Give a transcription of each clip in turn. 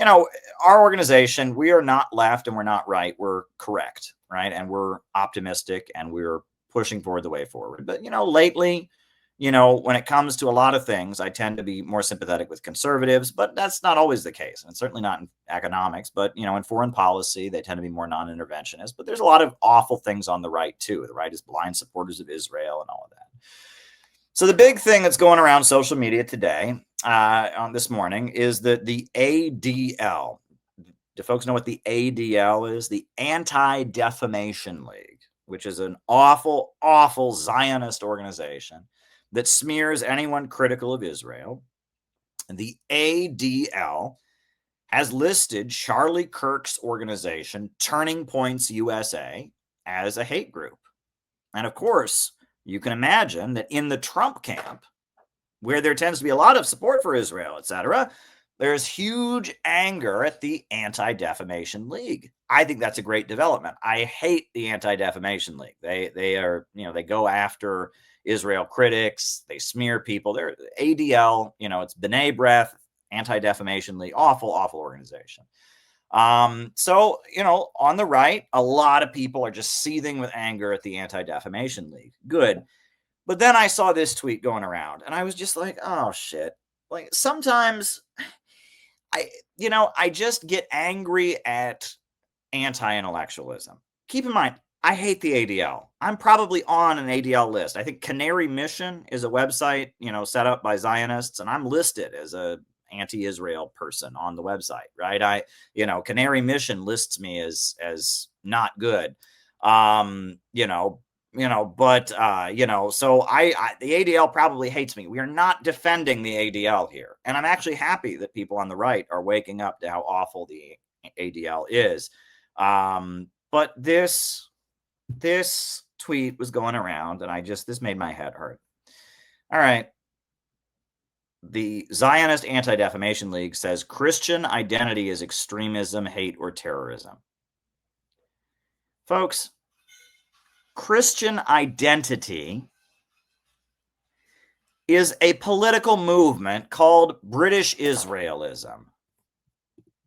you know, our organization, we are not left and we're not right. We're correct, right? And we're optimistic and we're pushing forward the way forward. But, lately, when it comes to a lot of things, I tend to be more sympathetic with conservatives, but that's not always the case. And certainly not in economics, but, in foreign policy, they tend to be more non-interventionist. But there's a lot of awful things on the right, too. The right is blind supporters of Israel and all of that. So the big thing that's going around social media today, on this morning, is that the ADL. Do folks know what the ADL is? The Anti-Defamation League, which is an awful, awful Zionist organization that smears anyone critical of Israel. The ADL has listed Charlie Kirk's organization, Turning Points USA, as a hate group. And of course, you can imagine that in the Trump camp, where there tends to be a lot of support for Israel, etc., there's huge anger at the Anti-Defamation League. I think that's a great development. I hate the Anti-Defamation League. They are, they go after Israel critics. They smear people. They're ADL, it's B'nai B'rith, Anti-Defamation League, awful, awful organization. So, on the right, a lot of people are just seething with anger at the Anti-Defamation League. Good. But then I saw this tweet going around and I was just like, oh shit. Like sometimes I just get angry at anti-intellectualism. Keep in mind, I hate the ADL. I'm probably on an ADL list. I think Canary Mission is a website, set up by Zionists, and I'm listed as a anti-Israel person on the website, right? Canary Mission lists me as not good. So the ADL probably hates me. We are not defending the ADL here. And I'm actually happy that people on the right are waking up to how awful the ADL is. But this tweet was going around and this made my head hurt. All right. The Zionist Anti-Defamation League says Christian identity is extremism, hate, or terrorism. Folks, Christian identity is a political movement called British Israelism.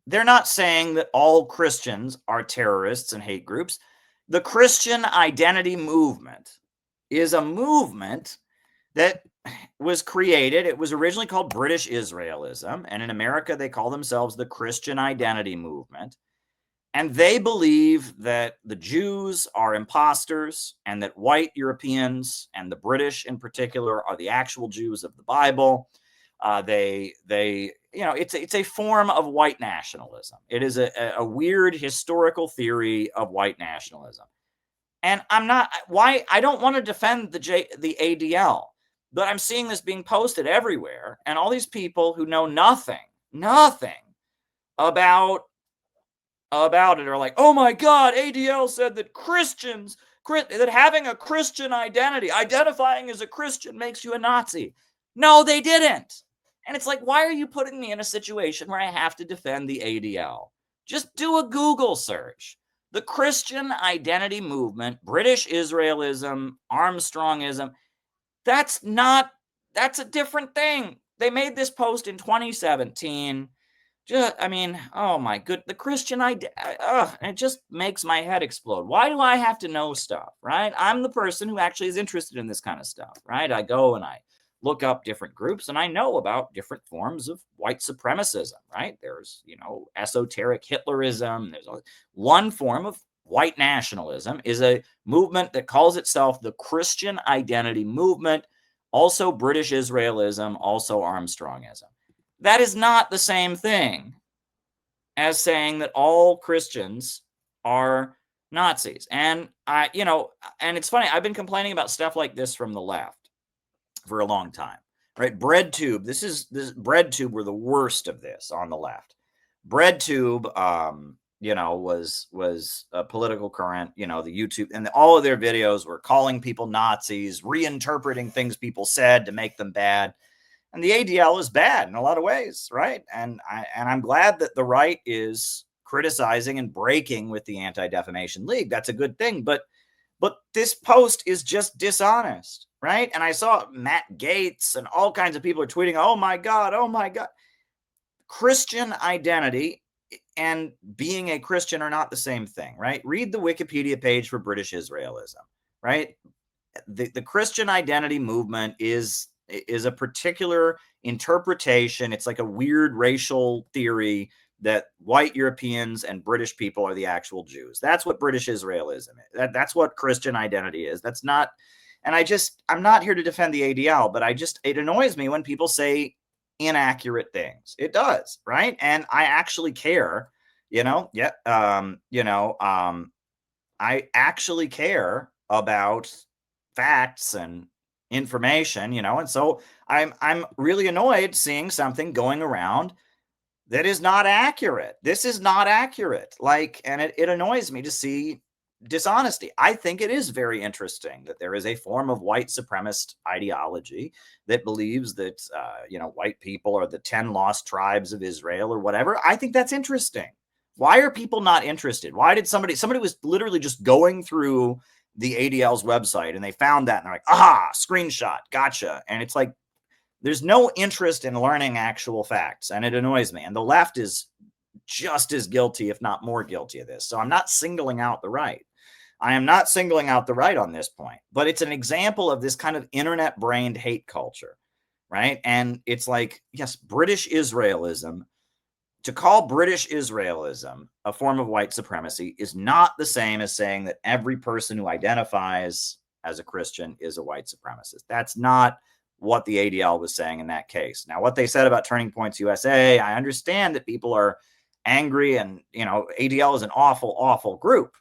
They're not saying that all Christians are terrorists and hate groups. The Christian identity movement is a movement that was created. It was originally called British Israelism, and in America they call themselves the Christian Identity Movement. And they believe that the Jews are imposters and that white Europeans and the British in particular are the actual Jews of the Bible. It's a form of white nationalism. It is a weird historical theory of white nationalism. And I don't want to defend the ADL, but I'm seeing this being posted everywhere. And all these people who know nothing about it are like, oh my God, ADL said that that having a Christian identity, identifying as a Christian makes you a Nazi. No, they didn't. And it's like, why are you putting me in a situation where I have to defend the ADL? Just do a Google search. The Christian Identity Movement, British Israelism, Armstrongism, that's a different thing. They made this post in 2017. Oh my good, the Christian idea, it just makes my head explode. Why do I have to know stuff, right? I'm the person who actually is interested in this kind of stuff, right? I go and I look up different groups and I know about different forms of white supremacism, right? There's, esoteric Hitlerism. There's one form of white nationalism is a movement that calls itself the Christian Identity Movement, also British Israelism, also Armstrongism. That is not the same thing as saying that all Christians are Nazis. And and it's funny, I've been complaining about stuff like this from the left for a long time, right? BreadTube, this BreadTube were the worst of this on the left. BreadTube, was a political current, the YouTube, and all of their videos were calling people Nazis, reinterpreting things people said to make them bad. And the ADL is bad in a lot of ways, right? And I'm glad that the right is criticizing and breaking with the Anti-Defamation League. That's a good thing. But this post is just dishonest, right? And I saw Matt Gaetz and all kinds of people are tweeting, oh my God. Christian identity and being a Christian are not the same thing, right? Read the Wikipedia page for British Israelism, right? The Christian identity movement is a particular interpretation. It's like a weird racial theory that white Europeans and British people are the actual Jews. That's what British Israelism is. That's what Christian identity is. That's not, and I'm not here to defend the ADL, but it annoys me when people say inaccurate things. It does, right? And I actually care, I actually care about facts and information, and so I'm really annoyed seeing something going around that is not accurate. This is not accurate. And it annoys me to see dishonesty. I think it is very interesting that there is a form of white supremacist ideology that believes that, white people are the 10 lost tribes of Israel or whatever. I think that's interesting. Why are people not interested? Why did somebody was literally just going through the ADL's website and they found that and they're like, aha, screenshot, gotcha. And it's like, there's no interest in learning actual facts, and it annoys me. And the left is just as guilty, if not more guilty of this. So I'm not singling out the right. I am not singling out the right on this point, but it's an example of this kind of internet-brained hate culture, right? And it's like, yes, British Israelism, to call British Israelism a form of white supremacy is not the same as saying that every person who identifies as a Christian is a white supremacist. That's not what the ADL was saying in that case. Now, what they said about Turning Points USA, I understand that people are angry, and ADL is an awful, awful group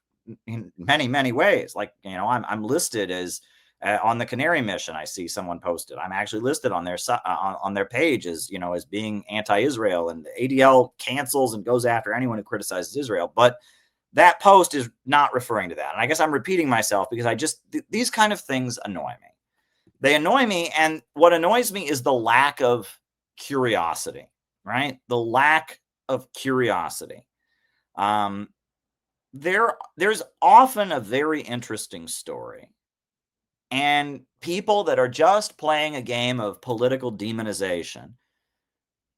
in many, many ways. Like, I'm listed as on the Canary Mission. I see someone posted. I'm actually listed on their page as as being anti-Israel, and the ADL cancels and goes after anyone who criticizes Israel. But that post is not referring to that. And I guess I'm repeating myself because these kind of things annoy me. They annoy me, and what annoys me is the lack of curiosity, right? The lack of curiosity. There's often a very interesting story, and people that are just playing a game of political demonization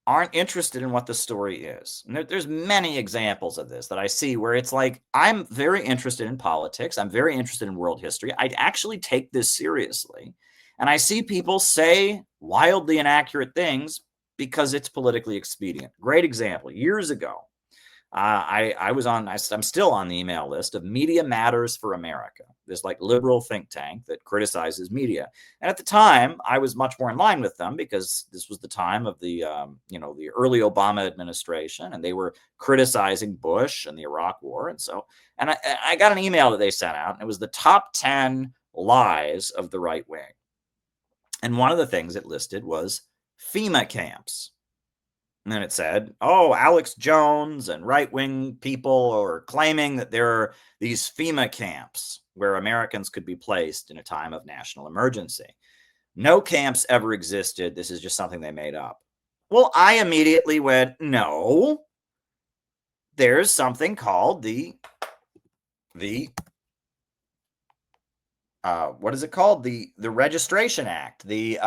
aren't interested in what the story is. And there's many examples of this that I see where it's like, I'm very interested in politics. I'm very interested in world history. I actually take this seriously. And I see people say wildly inaccurate things because it's politically expedient. Great example. Years ago, I'm still on the email list of Media Matters for America, this like liberal think tank that criticizes media. And at the time, I was much more in line with them because this was the time of the early Obama administration, and they were criticizing Bush and the Iraq War. And I got an email that they sent out, and it was the top 10 lies of the right wing. And one of the things it listed was FEMA camps. And then it said, Alex Jones and right-wing people are claiming that there are these FEMA camps where Americans could be placed in a time of national emergency. No camps ever existed. This is just something they made up. Well, I immediately went, no, there's something called the what is it called? The Registration Act, the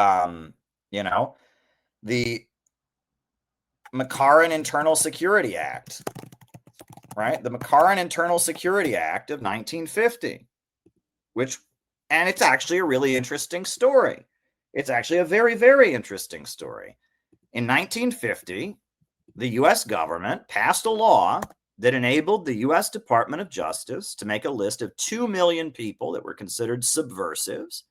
McCarran Internal Security Act, right? The McCarran Internal Security Act of 1950, and it's actually a really interesting story. It's actually a very, very interesting story. In 1950, the U.S. government passed a law that enabled the U.S. Department of Justice to make a list of 2 million people that were considered subversives,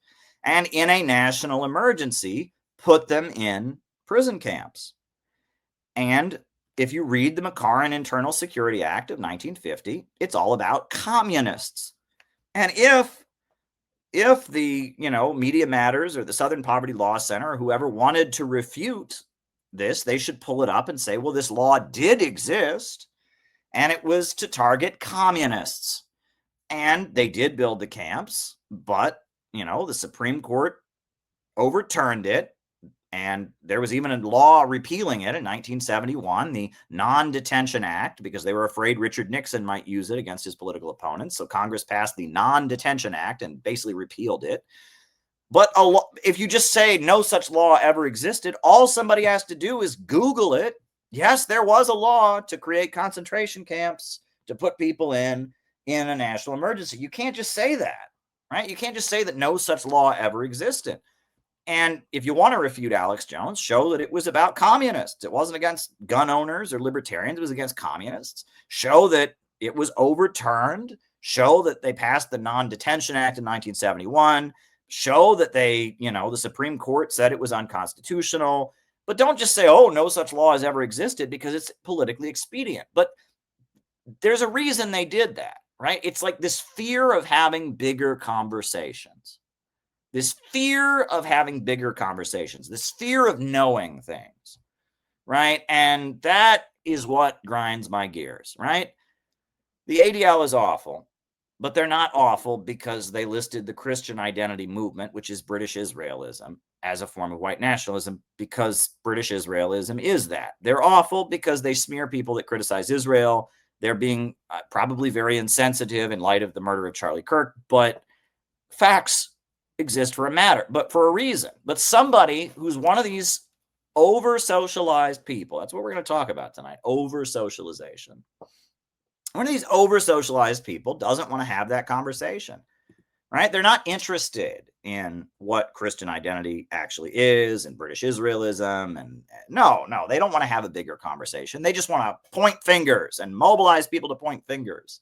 and in a national emergency, put them in prison camps. And if you read the McCarran Internal Security Act of 1950, it's all about communists. And if the, Media Matters or the Southern Poverty Law Center or whoever wanted to refute this, they should pull it up and say, well, this law did exist, and it was to target communists. And they did build the camps, but, the Supreme Court overturned it. And there was even a law repealing it in 1971, the Non-Detention Act, because they were afraid Richard Nixon might use it against his political opponents. So Congress passed the Non-Detention Act and basically repealed it. But if you just say no such law ever existed, all somebody has to do is Google it Yes, there was a law to create concentration camps to put people in a national emergency. You can't just say that, right? You can't just say that no such law ever existed. And if you want to refute Alex Jones, show that it was about communists. It wasn't against gun owners or libertarians. It was against communists. Show that it was overturned. Show that they passed the Non-Detention Act in 1971. Show that the Supreme Court said it was unconstitutional. But don't just say, oh, no such law has ever existed, because it's politically expedient. But there's a reason they did that, right? It's like this fear of having bigger conversations. This fear of having bigger conversations, this fear of knowing things, right? And that is what grinds my gears, right? The ADL is awful, but they're not awful because they listed the Christian identity movement, which is British Israelism, as a form of white nationalism, because British Israelism is that. They're awful because they smear people that criticize Israel. They're being probably very insensitive in light of the murder of Charlie Kirk, but facts exist for a reason. But somebody who's one of these over-socialized people, that's what we're going to talk about tonight, over-socialization. One of these over-socialized people doesn't want to have that conversation, right? They're not interested in what Christian identity actually is and British Israelism. And no, they don't want to have a bigger conversation. They just want to point fingers and mobilize people to point fingers.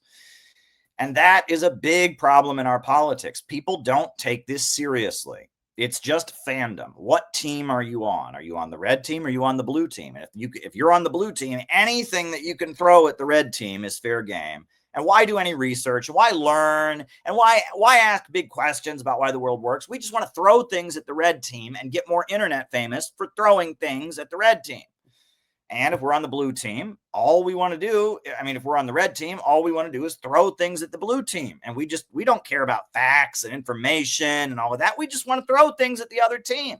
And that is a big problem in our politics. People don't take this seriously. It's just fandom. What team are you on? Are you on the red team or are you on the blue team? And if you're on the blue team, anything that you can throw at the red team is fair game. And why do any research? Why learn? And why ask big questions about why the world works? We just want to throw things at the red team and get more internet famous for throwing things at the red team. And if we're on the blue team, all we want to do, if we're on the red team, all we want to do is throw things at the blue team. And we don't care about facts and information and all of that. We just want to throw things at the other team.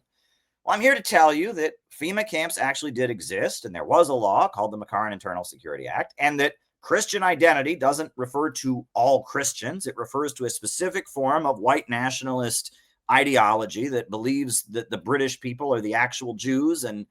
Well, I'm here to tell you that FEMA camps actually did exist, and there was a law called the McCarran Internal Security Act, and that Christian identity doesn't refer to all Christians. It refers to a specific form of white nationalist ideology that believes that the British people are the actual Jews, and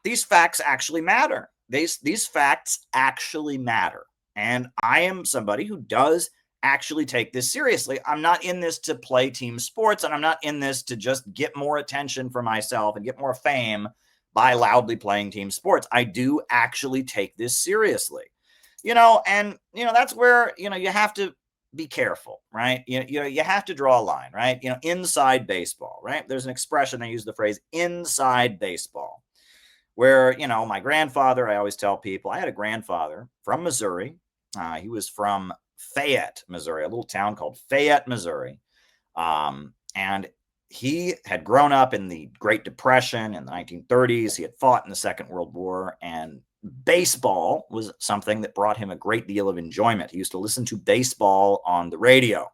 these facts actually matter. These facts actually matter. And I am somebody who does actually take this seriously. I'm not in this to play team sports, and I'm not in this to just get more attention for myself and get more fame by loudly playing team sports. I do actually take this seriously. That's where, you have to be careful, right? You have to draw a line, right? Inside baseball, right? There's an expression, I use the phrase inside baseball, where, my grandfather, I always tell people, I had a grandfather from Missouri. He was from Fayette, Missouri, a little town called Fayette, Missouri. And he had grown up in the Great Depression in the 1930s. He had fought in the Second World War, and baseball was something that brought him a great deal of enjoyment. He used to listen to baseball on the radio.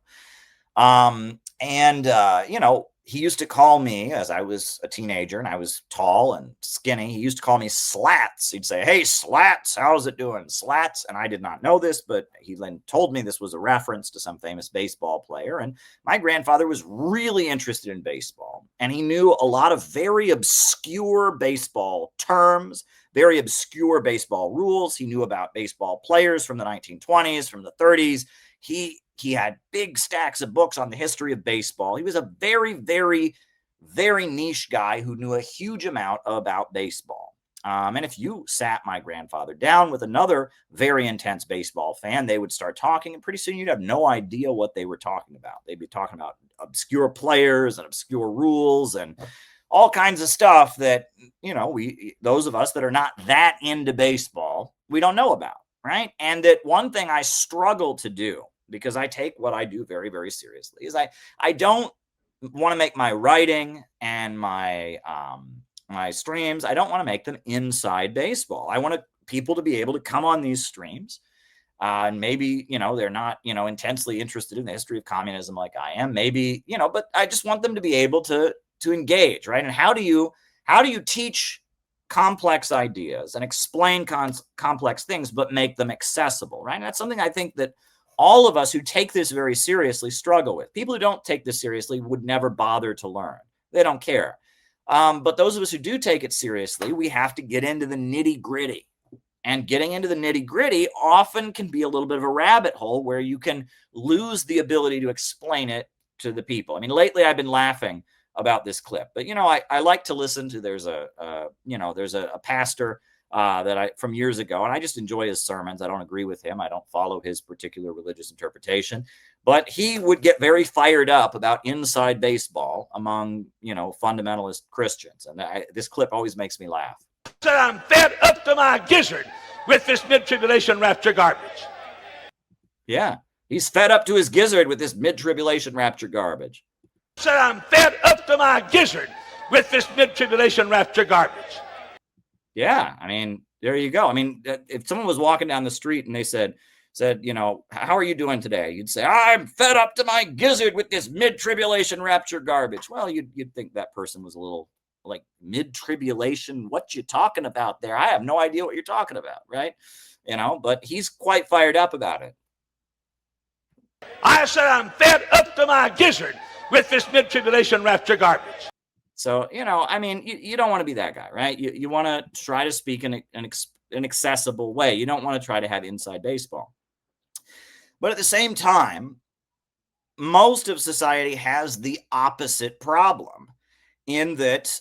He used to call me, as I was a teenager and I was tall and skinny, he used to call me Slats. He'd say, "Hey, Slats, how's it doing, Slats?" And I did not know this, but he then told me this was a reference to some famous baseball player. And my grandfather was really interested in baseball, and he knew a lot of very obscure baseball terms, very obscure baseball rules. He knew about baseball players from the 1920s, from the 30s. He had big stacks of books on the history of baseball. He was a very, very, very niche guy who knew a huge amount about baseball. And if you sat my grandfather down with another very intense baseball fan, they would start talking, and pretty soon you'd have no idea what they were talking about. They'd be talking about obscure players and obscure rules and all kinds of stuff that, those of us that are not that into baseball, we don't know about, right? And that one thing I struggle to do, because I take what I do very, very seriously, is I don't want to make my writing and my streams, I don't want to make them inside baseball. I want people to be able to come on these streams, and maybe, they're not, intensely interested in the history of communism like I am, maybe, but I just want them to be able to engage, right? And how do you teach complex ideas and explain complex things, but make them accessible, right? And that's something I think that all of us who take this very seriously struggle with. People who don't take this seriously would never bother to learn. They don't care. But those of us who do take it seriously, we have to get into the nitty gritty. And getting into the nitty gritty often can be a little bit of a rabbit hole where you can lose the ability to explain it to the people. I mean, lately I've been laughing about this clip, but I like to listen to. There's a pastor from years ago, and I just enjoy his sermons. I don't agree with him. I don't follow his particular religious interpretation, but he would get very fired up about inside baseball among fundamentalist Christians, and this clip always makes me laugh. Said I'm fed up to my gizzard with this mid-tribulation rapture garbage. Yeah, he's fed up to his gizzard with this mid-tribulation rapture garbage. Said I'm fed up to my gizzard with this mid-tribulation rapture garbage. Yeah, I mean, there you go. I mean, if someone was walking down the street and they said, how are you doing today? You'd say, I'm fed up to my gizzard with this mid-tribulation rapture garbage. Well, you'd think that person was a little like mid-tribulation. What you talking about there? I have no idea what you're talking about, right? But he's quite fired up about it. I said I'm fed up to my gizzard with this mid-tribulation rapture garbage. So, I mean, you don't want to be that guy, right? You want to try to speak in an accessible way. You don't want to try to have inside baseball. But at the same time, most of society has the opposite problem in that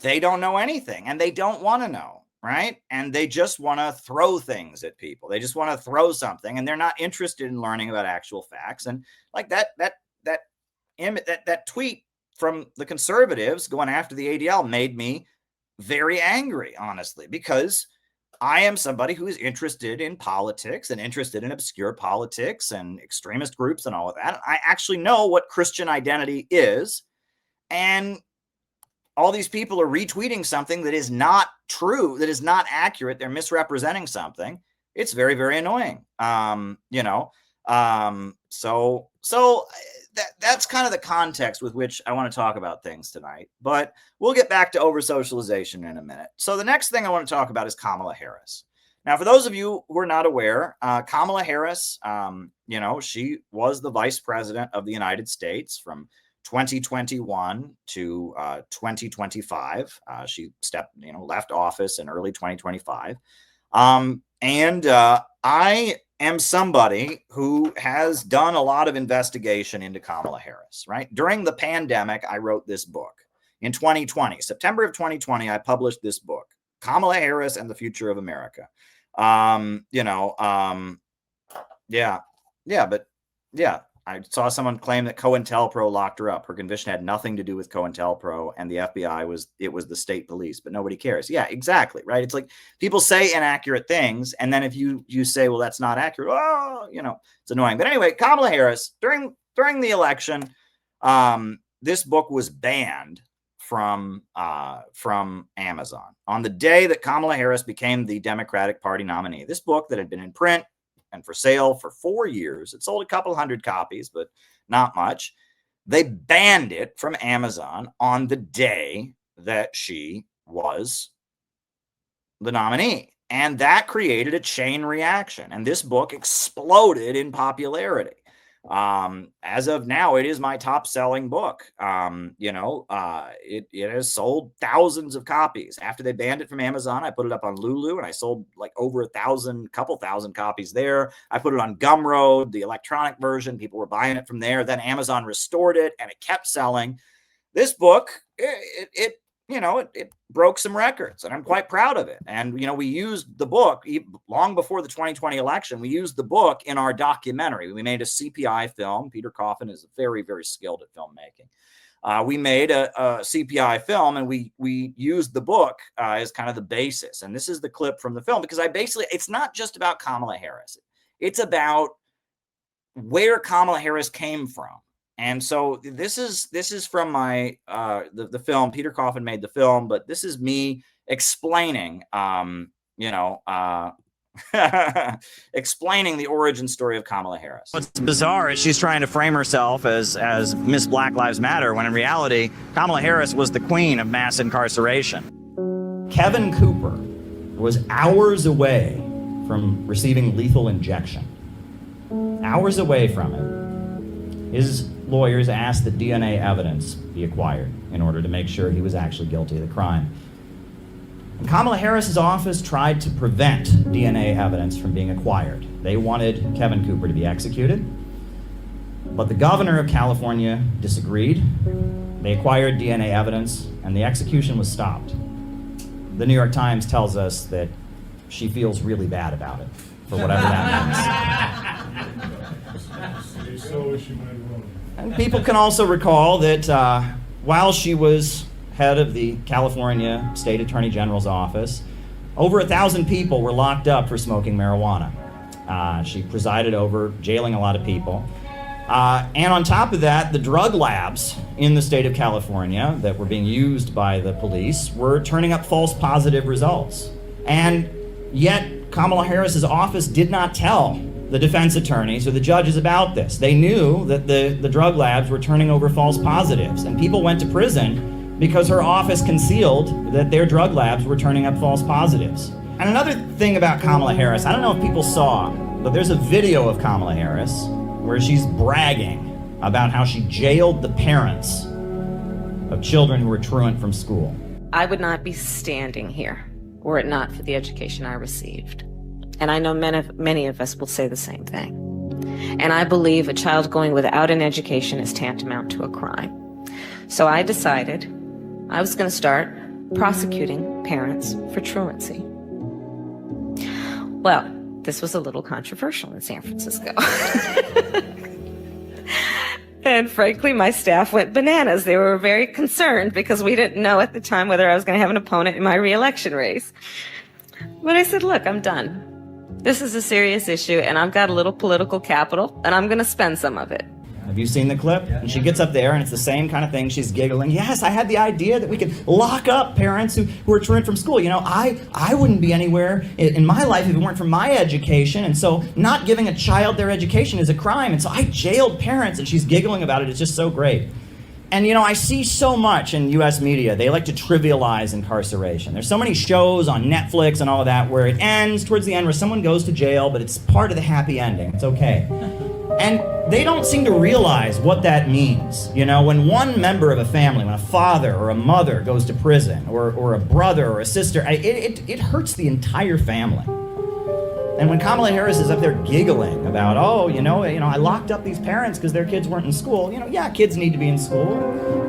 they don't know anything and they don't want to know, right? And they just want to throw things at people. They just want to throw something, and they're not interested in learning about actual facts. And like that tweet from the conservatives going after the ADL made me very angry, honestly, because I am somebody who is interested in politics and interested in obscure politics and extremist groups and all of that. I actually know what Christian identity is. And all these people are retweeting something that is not true, that is not accurate. They're misrepresenting something. It's very, very annoying. So that's kind of the context with which I want to talk about things tonight. But we'll get back to over-socialization in a minute. So the next thing I want to talk about is Kamala Harris. Now, for those of you who are not aware, Kamala Harris, she was the vice president of the United States from 2021 to 2025. She left office in early 2025. I am somebody who has done a lot of investigation into Kamala Harris, right? During the pandemic, I wrote this book. In 2020, September of 2020, I published this book, Kamala Harris and the Future of America. I saw someone claim that COINTELPRO locked her up. Her conviction had nothing to do with COINTELPRO, and the FBI was the state police, but nobody cares. Yeah, exactly, right? It's like people say inaccurate things, and then if you say, well, that's not accurate, it's annoying. But anyway, Kamala Harris, during the election, this book was banned from Amazon. On the day that Kamala Harris became the Democratic Party nominee, this book that had been in print and for sale for 4 years. It sold a couple hundred copies, but not much. They banned it from Amazon on the day that she was the nominee. And that created a chain reaction. And this book exploded in popularity. As of now, it is my top selling book. It has sold thousands of copies. After they banned it from Amazon, I put it up on Lulu and I sold like over couple thousand copies there. I put it on Gumroad, the electronic version. People were buying it from there. Then Amazon restored it and it kept selling. This book, it broke some records, and I'm quite proud of it. And, we used the book long before the 2020 election. We used the book in our documentary. We made a CPI film. Peter Coffin is very, very skilled at filmmaking. We made a CPI film, and we used the book as kind of the basis. And this is the clip from the film, because it's not just about Kamala Harris. It's about where Kamala Harris came from. And so this is from my the film. Peter Coffin made the film, but this is me explaining explaining the origin story of Kamala Harris. What's bizarre is she's trying to frame herself as Miss Black Lives Matter, when in reality Kamala Harris was the queen of mass incarceration. Kevin Cooper was hours away from receiving lethal injection. Hours away from it. His lawyers asked that DNA evidence be acquired. in order to make sure he was actually guilty of the crime. And Kamala Harris's office tried to prevent DNA evidence from being acquired. They wanted Kevin Cooper to be executed, but the governor of California disagreed. They acquired DNA evidence, and the execution was stopped. The New York Times tells us that she feels really bad about it, for whatever that means. And people can also recall that while she was head of the California State Attorney General's office, over 1,000 people were locked up for smoking marijuana. She presided over jailing a lot of people. And on top of that, the drug labs in the state of California that were being used by the police were turning up false positive results. And yet, Kamala Harris's office did not tell the defense attorneys or the judges about this. They knew that the drug labs were turning over false positives, and people went to prison because her office concealed that their drug labs were turning up false positives. And another thing about Kamala Harris, I don't know if people saw, but there's a video of Kamala Harris where she's bragging about how she jailed the parents of children who were truant from school. I would not be standing here were it not for the education I received. And I know many of us will say the same thing. And I believe a child going without an education is tantamount to a crime. So I decided I was going to start prosecuting parents for truancy. Well, this was a little controversial in San Francisco. And frankly, my staff went bananas. They were very concerned because we didn't know at the time whether I was going to have an opponent in my re-election race. But I said, look, I'm done. This is a serious issue, and I've got a little political capital, and I'm going to spend some of it. Have you seen the clip? And she gets up there, and it's the same kind of thing. She's giggling. Yes, I had the idea that we could lock up parents who are truant from school. You know, I wouldn't be anywhere in my life if it weren't for my education, and so not giving a child their education is a crime, and so I jailed parents, and she's giggling about it. It's just so great. And, you know, I see so much in U.S. media. They like to trivialize incarceration. There's so many shows on Netflix and all of that where it ends towards the end where someone goes to jail, but it's part of the happy ending. It's okay. And they don't seem to realize what that means. You know, when one member of a family, when a father or a mother goes to prison, or a brother or a sister, it hurts the entire family. And when Kamala Harris is up there giggling about, oh, you know, I locked up these parents because their kids weren't in school. You know, yeah, kids need to be in school.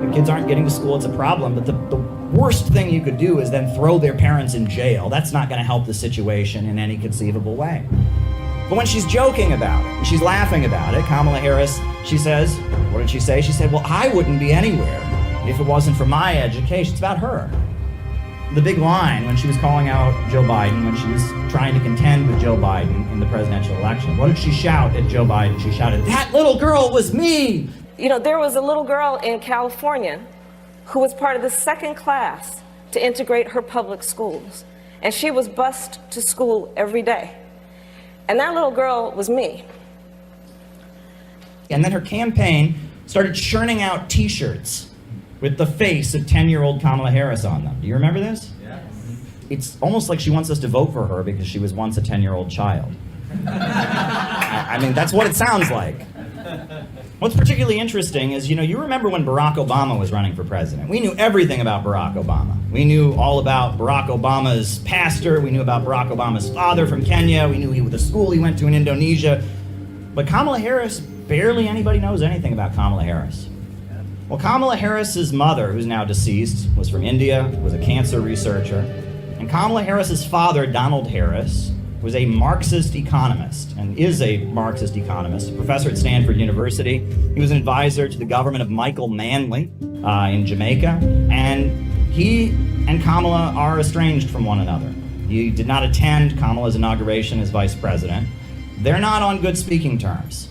When kids aren't getting to school, it's a problem. But the worst thing you could do is then throw their parents in jail. That's not going to help the situation in any conceivable way. But when she's joking about it, and she's laughing about it, Kamala Harris, she says, what did she say? She said, well, I wouldn't be anywhere if it wasn't for my education. It's about her. The big line when she was calling out Joe Biden, when she was trying to contend with Joe Biden in the presidential election, what did she shout at Joe Biden? She shouted, that little girl was me! You know, there was a little girl in California who was part of the second class to integrate her public schools. And she was bused to school every day. And that little girl was me. And then her campaign started churning out T-shirts with the face of 10-year-old Kamala Harris on them. Do you remember this? Yes. It's almost like she wants us to vote for her because she was once a 10-year-old child. I mean, that's what it sounds like. What's particularly interesting is, you remember when Barack Obama was running for president. We knew everything about Barack Obama. We knew all about Barack Obama's pastor. We knew about Barack Obama's father from Kenya. We knew the school he went to in Indonesia. But Kamala Harris, barely anybody knows anything about Kamala Harris. Well, Kamala Harris's mother, who's now deceased, was from India, was a cancer researcher. And Kamala Harris's father, Donald Harris, was a Marxist economist and is a Marxist economist, a professor at Stanford University. He was an advisor to the government of Michael Manley in Jamaica. And he and Kamala are estranged from one another. He did not attend Kamala's inauguration as vice president. They're not on good speaking terms.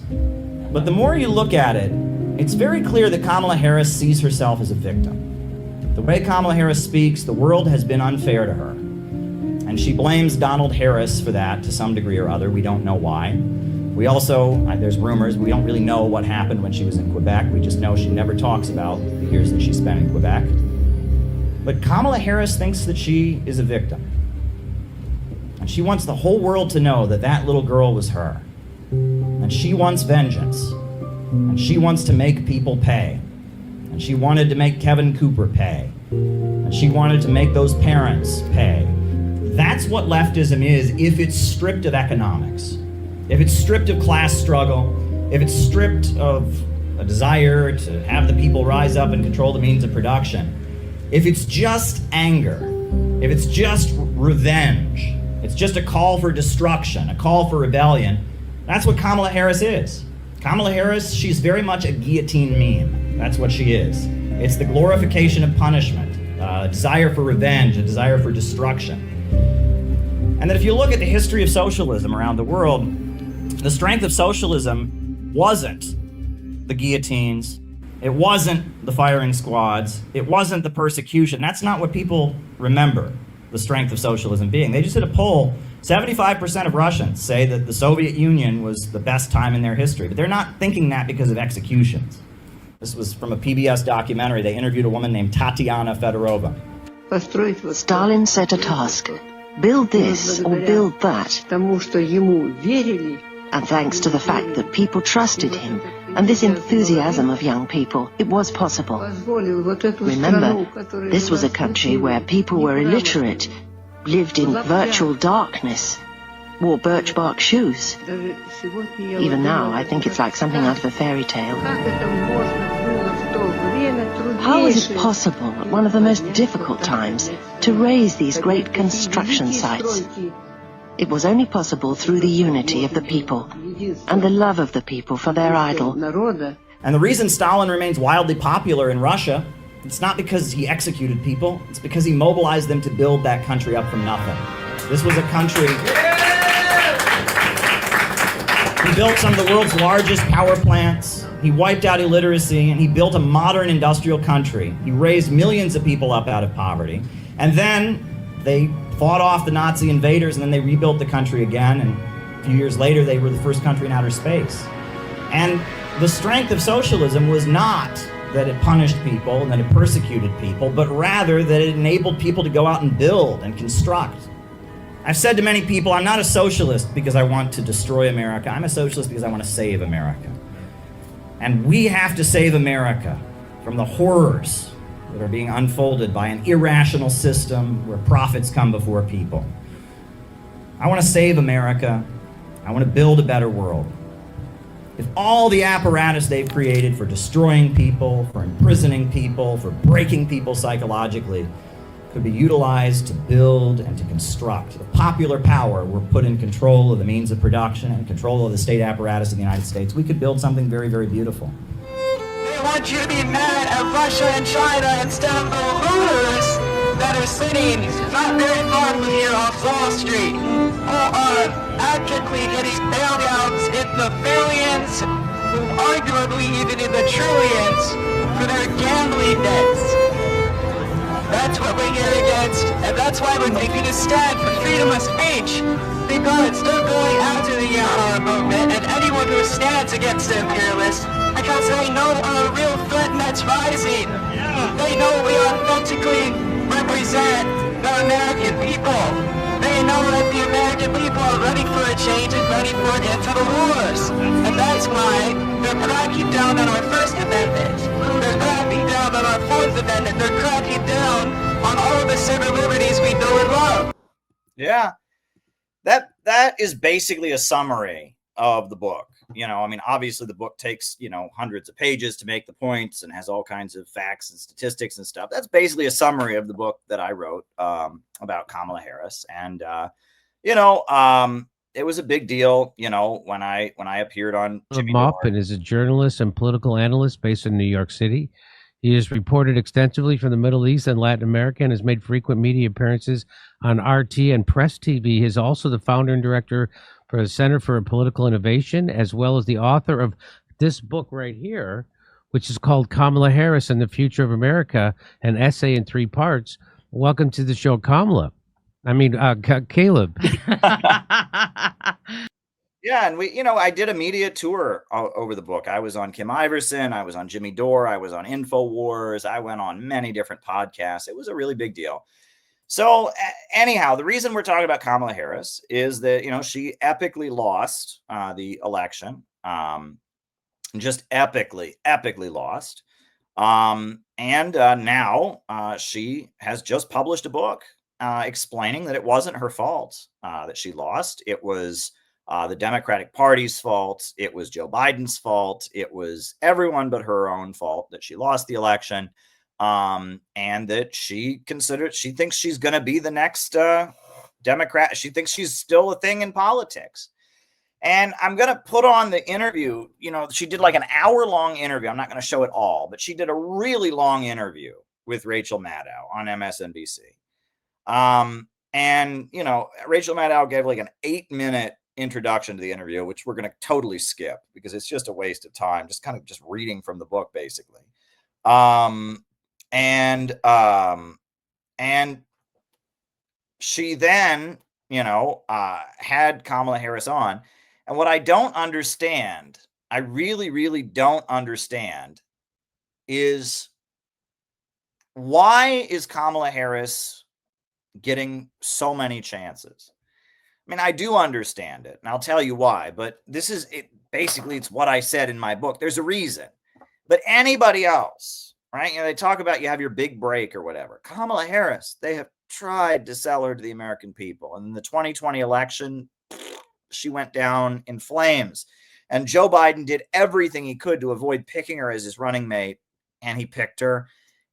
But the more you look at it, it's very clear that Kamala Harris sees herself as a victim. The way Kamala Harris speaks, the world has been unfair to her. And she blames Donald Harris for that to some degree or other. We don't know why. We also, there's rumors, we don't really know what happened when she was in Quebec. We just know she never talks about the years that she spent in Quebec. But Kamala Harris thinks that she is a victim. And she wants the whole world to know that that little girl was her. And she wants vengeance. And she wants to make people pay. And And she wanted to make Kevin Cooper pay. And she wanted to make those parents pay. That's what leftism is if it's stripped of economics. If it's stripped of class struggle, if it's stripped of a desire to have the people rise up and control the means of production, if it's just anger, if it's just revenge, it's just a call for destruction, a call for rebellion, that's what Kamala Harris is. Kamala Harris, she's very much a guillotine meme. That's what she is. It's the glorification of punishment, a desire for revenge, a desire for destruction. And that if you look at the history of socialism around the world, the strength of socialism wasn't the guillotines, it wasn't the firing squads, it wasn't the persecution. That's not what people remember the strength of socialism being. They just did a poll. 75% of Russians say that the Soviet Union was the best time in their history, but they're not thinking that because of executions. This was from a PBS documentary. They interviewed a woman named Tatiana Fedorova. Stalin set a task. Build this or build that. And thanks to the fact that people trusted him and this enthusiasm of young people, it was possible. Remember, this was a country where people were illiterate, lived in virtual darkness, wore birch bark shoes. Even now, I think it's like something out of a fairy tale. How is it possible at one of the most difficult times to raise these great construction sites? It was only possible through the unity of the people and the love of the people for their idol. And the reason Stalin remains wildly popular in Russia, it's not because he executed people, it's because he mobilized them to build that country up from nothing. This was a country... He built some of the world's largest power plants, he wiped out illiteracy, and he built a modern industrial country. He raised millions of people up out of poverty. And then they fought off the Nazi invaders, and then they rebuilt the country again, and a few years later they were the first country in outer space. And the strength of socialism was not that it punished people and that it persecuted people, but rather that it enabled people to go out and build and construct. I've said to many people, I'm not a socialist because I want to destroy America. I'm a socialist because I want to save America. And we have to save America from the horrors that are being unfolded by an irrational system where profits come before people. I want to save America. I want to build a better world. If all the apparatus they've created for destroying people, for imprisoning people, for breaking people psychologically, could be utilized to build and to construct, if popular power were put in control of the means of production and control of the state apparatus of the United States, we could build something very, very beautiful. They want you to be mad at Russia and China instead of the looters that are sitting not very far from here off Wall Street, who are actively getting bailouts in the billions, arguably even in the trillions, for their gambling debts. That's what we're here against, and that's why we're taking a stand for freedom of speech, because they're going after the Yahoo movement and anyone who stands against the imperialists, because they know a real threat that's rising. They know we authentically represent the American people. They know that the American people are ready for a change and ready for an end to the wars. And that's why they're cracking down on our First Amendment. They're cracking down on our Fourth Amendment. They're cracking down on all of the civil liberties we know and love. Yeah, that is basically a summary of the book. You know, I mean, obviously the book takes, hundreds of pages to make the points and has all kinds of facts and statistics and stuff. That's basically a summary of the book that I wrote about Kamala Harris. And, it was a big deal, when I appeared on Jimmy Maupin is a journalist and political analyst based in New York City. He has reported extensively from the Middle East and Latin America and has made frequent media appearances on RT and Press TV. He is also the founder and director for the Center for Political Innovation, as well as the author of this book right here, which is called Kamala Harris and the Future of America, an essay in 3 parts. Welcome to the show, Kamala. Caleb. Yeah, and I did a media tour over the book. I was on Kim Iverson, I was on Jimmy Dore, I was on InfoWars, I went on many different podcasts. It was a really big deal. So anyhow, the reason we're talking about Kamala Harris is that, she epically lost the election, just epically lost. Now she has just published a book explaining that it wasn't her fault that she lost. It was the Democratic Party's fault. It was Joe Biden's fault. It was everyone but her own fault that she lost the election. And that she thinks she's going to be the next Democrat. She thinks she's still a thing in politics. And I'm going to put on the interview. You know, she did like an hour-long interview. I'm not going to show it all, but she did a really long interview with Rachel Maddow on MSNBC. And, you know, Rachel Maddow gave like an 8-minute introduction to the interview, which we're going to totally skip because it's just a waste of time, just kind of just reading from the book, basically. And she then, you know, had Kamala Harris on. And what I don't understand, I really, really don't understand, is why is Kamala Harris getting so many chances? I mean, I do understand it, and I'll tell you why, but this is it. Basically, it's what I said in my book. There's a reason. But anybody else, right? You know, they talk about you have your big break or whatever. Kamala Harris, they have tried to sell her to the American people. And in the 2020 election, she went down in flames. And Joe Biden did everything he could to avoid picking her as his running mate, and he picked her.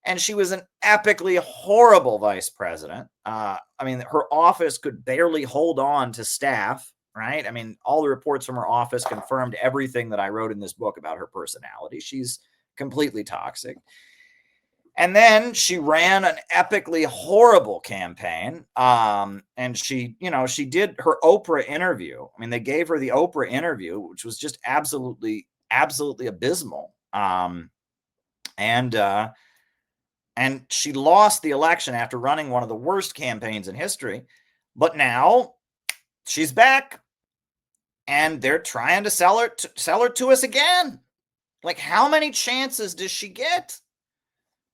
And she was an epically horrible vice president. I mean, her office could barely hold on to staff, right? I mean, all the reports from her office confirmed everything that I wrote in this book about her personality. She's completely toxic. And then she ran an epically horrible campaign. And she, you know, she did her Oprah interview. I mean, they gave her the Oprah interview, which was just absolutely, absolutely abysmal. And she lost the election after running one of the worst campaigns in history. But now she's back and they're trying to sell her to us again. Like, how many chances does she get?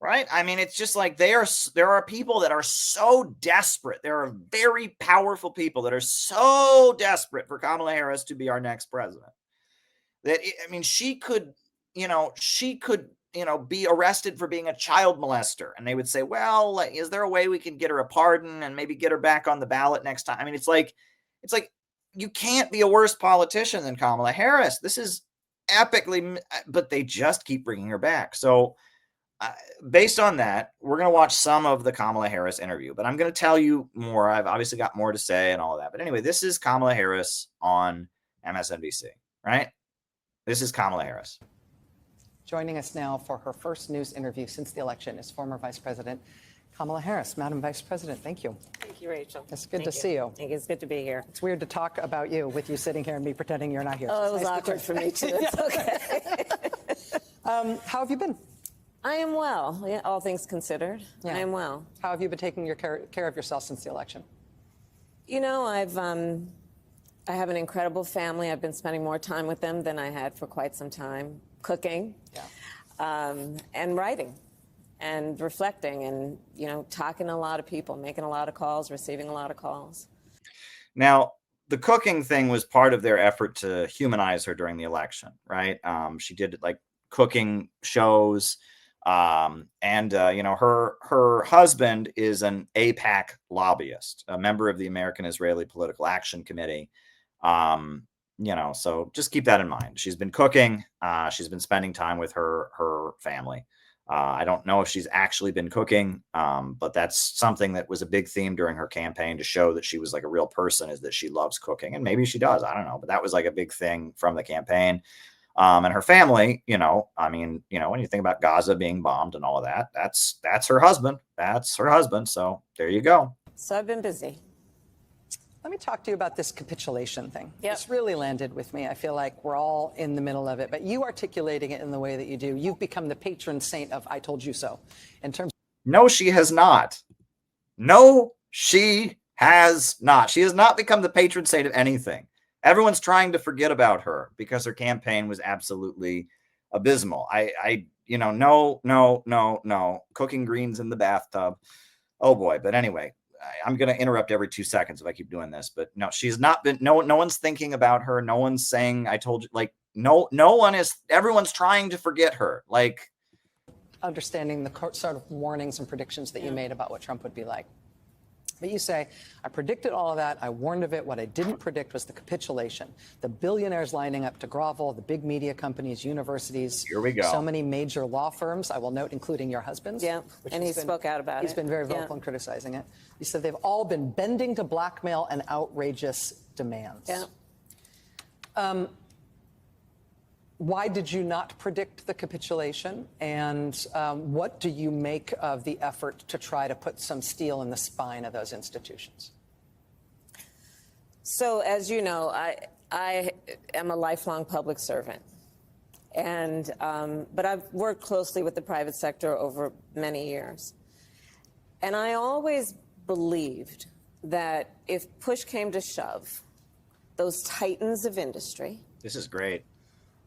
Right? I mean, it's just like there are people that are so desperate. There are very powerful people that are so desperate for Kamala Harris to be our next president that, I mean, she could be arrested for being a child molester. And they would say, well, is there a way we can get her a pardon and maybe get her back on the ballot next time? I mean, it's like you can't be a worse politician than Kamala Harris. This is epically, but they just keep bringing her back. So based on that, we're going to watch some of the Kamala Harris interview, but I'm going to tell you more. I've obviously got more to say and all of that. But anyway, this is Kamala Harris on MSNBC, right? This is Kamala Harris. Joining us now for her first news interview since the election is former Vice President Kamala Harris. Madam Vice President, thank you. Thank you, Rachel. It's good to see you. It's good to be here. It's weird to talk about you with you sitting here and me pretending you're not here. Oh, it was awkward for me, too. It's okay. How have you been? I am well, all things considered. Yeah. I am well. How have you been taking care of yourself since the election? You know, I have an incredible family. I've been spending more time with them than I had for quite some time. Cooking, and writing, and reflecting, and, you know, talking to a lot of people, making a lot of calls, receiving a lot of calls. Now, the cooking thing was part of their effort to humanize her during the election, right? She did like cooking shows. You know, her husband is an AIPAC lobbyist, a member of the American Israeli Political Action Committee. You know, so just keep that in mind. She's been cooking. She's been spending time with her family. I don't know if she's actually been cooking, but that's something that was a big theme during her campaign to show that she was like a real person, is that she loves cooking. And maybe she does. I don't know. But that was like a big thing from the campaign. And her family, you know, I mean, you know, when you think about Gaza being bombed and all of that, that's her husband. That's her husband. So there you go. So I've been busy. Let me talk to you about this capitulation thing. Yep. This really landed with me. I feel like we're all in the middle of it, but you articulating it in the way that you do, you've become the patron saint of I told you so. In terms. No, she has not. No, she has not. She has not become the patron saint of anything. Everyone's trying to forget about her because her campaign was absolutely abysmal. No. Cooking greens in the bathtub. Oh boy. But anyway, I'm going to interrupt every 2 seconds if I keep doing this, but no, she's not been, no one's thinking about her. No one's saying, I told you, like, no one is, everyone's trying to forget her. Like, understanding the sort of warnings and predictions that you made about what Trump would be like. But you say, I predicted all of that. I warned of it. What I didn't predict was the capitulation. The billionaires lining up to grovel, the big media companies, universities. Here we go. So many major law firms, I will note, including your husband's. Yeah, and he spoke out about it. He's been very vocal in criticizing it. You said they've all been bending to blackmail and outrageous demands. Yeah. Why did you not predict the capitulation? And what do you make of the effort to try to put some steel in the spine of those institutions? So, as you know, I am a lifelong public servant. And but I've worked closely with the private sector over many years. And I always believed that if push came to shove, those titans of industry This is great.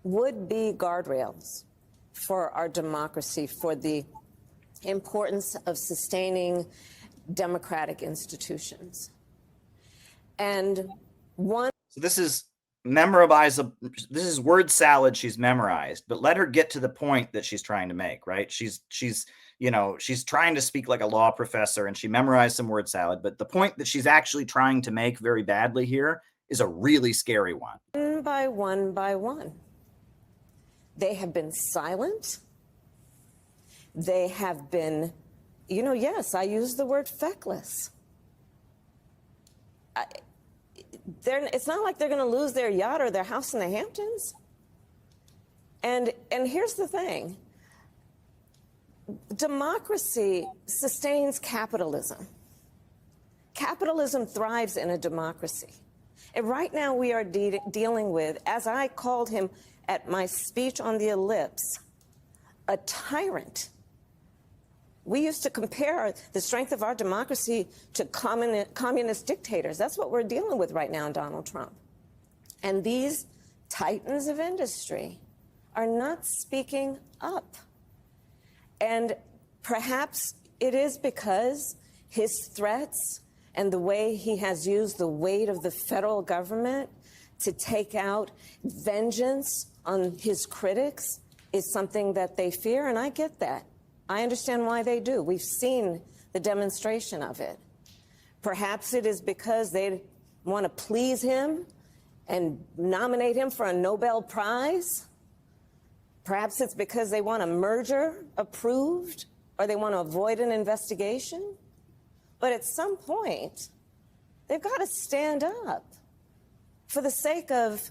would be guardrails for our democracy, for the importance of sustaining democratic institutions. And one. So this is memorizable. This is word salad she's memorized, but let her get to the point that she's trying to make, right? She's trying to speak like a law professor and she memorized some word salad, but the point that she's actually trying to make very badly here is a really scary one. One by one by one. They have been silent. They have been, yes, I use the word feckless. It's not like they're going to lose their yacht or their house in the Hamptons. And here's the thing. Democracy sustains capitalism. Capitalism thrives in a democracy. And right now we are dealing with, as I called him at my speech on the ellipse, a tyrant. We used to compare the strength of our democracy to communist dictators. That's what we're dealing with right now in Donald Trump. And these titans of industry are not speaking up. And perhaps it is because his threats and the way he has used the weight of the federal government to take out vengeance on his critics is something that they fear, and I get that. I understand why they do. We've seen the demonstration of it. Perhaps it is because they want to please him and nominate him for a Nobel Prize. Perhaps it's because they want a merger approved or they want to avoid an investigation. But at some point, they've got to stand up for the sake of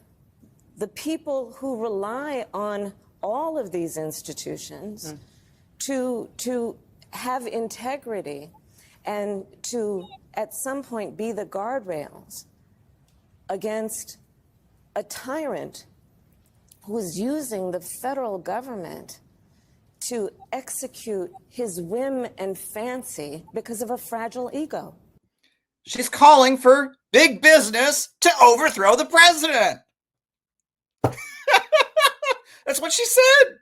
the people who rely on all of these institutions to have integrity and to, at some point, be the guardrails against a tyrant who is using the federal government to execute his whim and fancy because of a fragile ego. She's calling for big business to overthrow the president. That's what she said,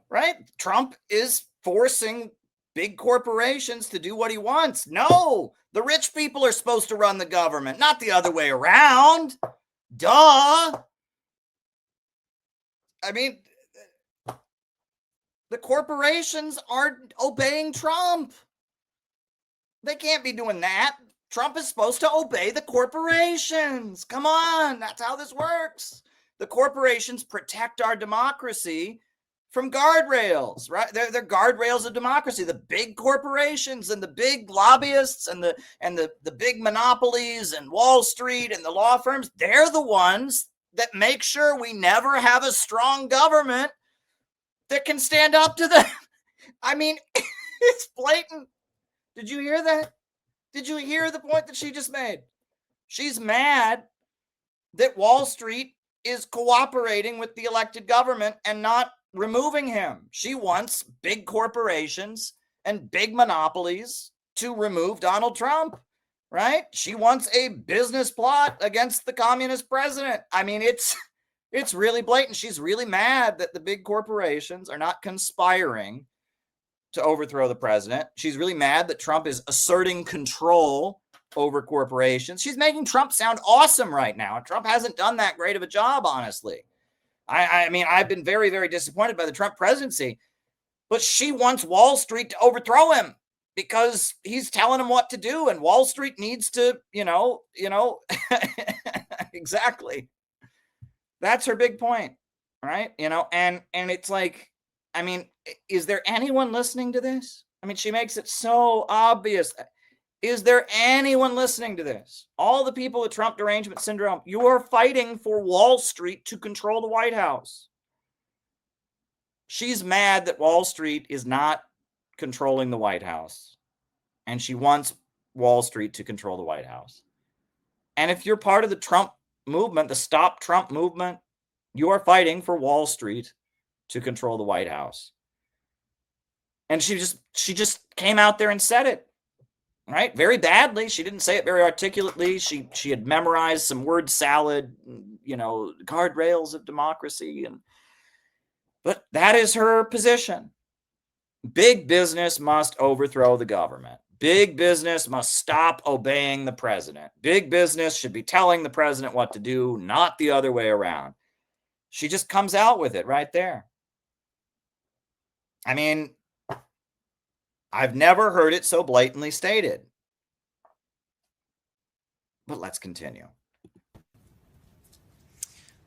right? Trump is forcing big corporations to do what he wants. No, the rich people are supposed to run the government, not the other way around. Duh. I mean, the corporations aren't obeying Trump. They can't be doing that. Trump is supposed to obey the corporations. Come on, that's how this works. The corporations protect our democracy from guardrails, right? They're guardrails of democracy. The big corporations and the big lobbyists and the big monopolies and Wall Street and the law firms, they're the ones that make sure we never have a strong government that can stand up to them. I mean, it's blatant. Did you hear that? Did you hear the point that she just made? She's mad that Wall Street is cooperating with the elected government and not removing him. She wants big corporations and big monopolies to remove Donald Trump, right? She wants a business plot against the communist president. I mean, it's really blatant. She's really mad that the big corporations are not conspiring to overthrow the president. She's really mad that Trump is asserting control over corporations. She's making Trump sound awesome right now. Trump hasn't done that great of a job, honestly. I mean, I've been very, very disappointed by the Trump presidency. But she wants Wall Street to overthrow him because he's telling him what to do, and Wall Street needs to, exactly. That's her big point, right? And it's like, I mean, is there anyone listening to this? I mean, she makes it so obvious. Is there anyone listening to this? All the people with Trump derangement syndrome, you are fighting for Wall Street to control the White House. She's mad that Wall Street is not controlling the White House, and she wants Wall Street to control the White House. And if you're part of the Trump movement, the Stop Trump movement, you are fighting for Wall Street to control the White House. And she just came out there and said it, right? Very badly. She didn't say it very articulately. She had memorized some word salad, guardrails of democracy, but that is her position. Big business must overthrow the government. Big business must stop obeying the president. Big business should be telling the president what to do, not the other way around. She just comes out with it right there. I mean, I've never heard it so blatantly stated. But let's continue.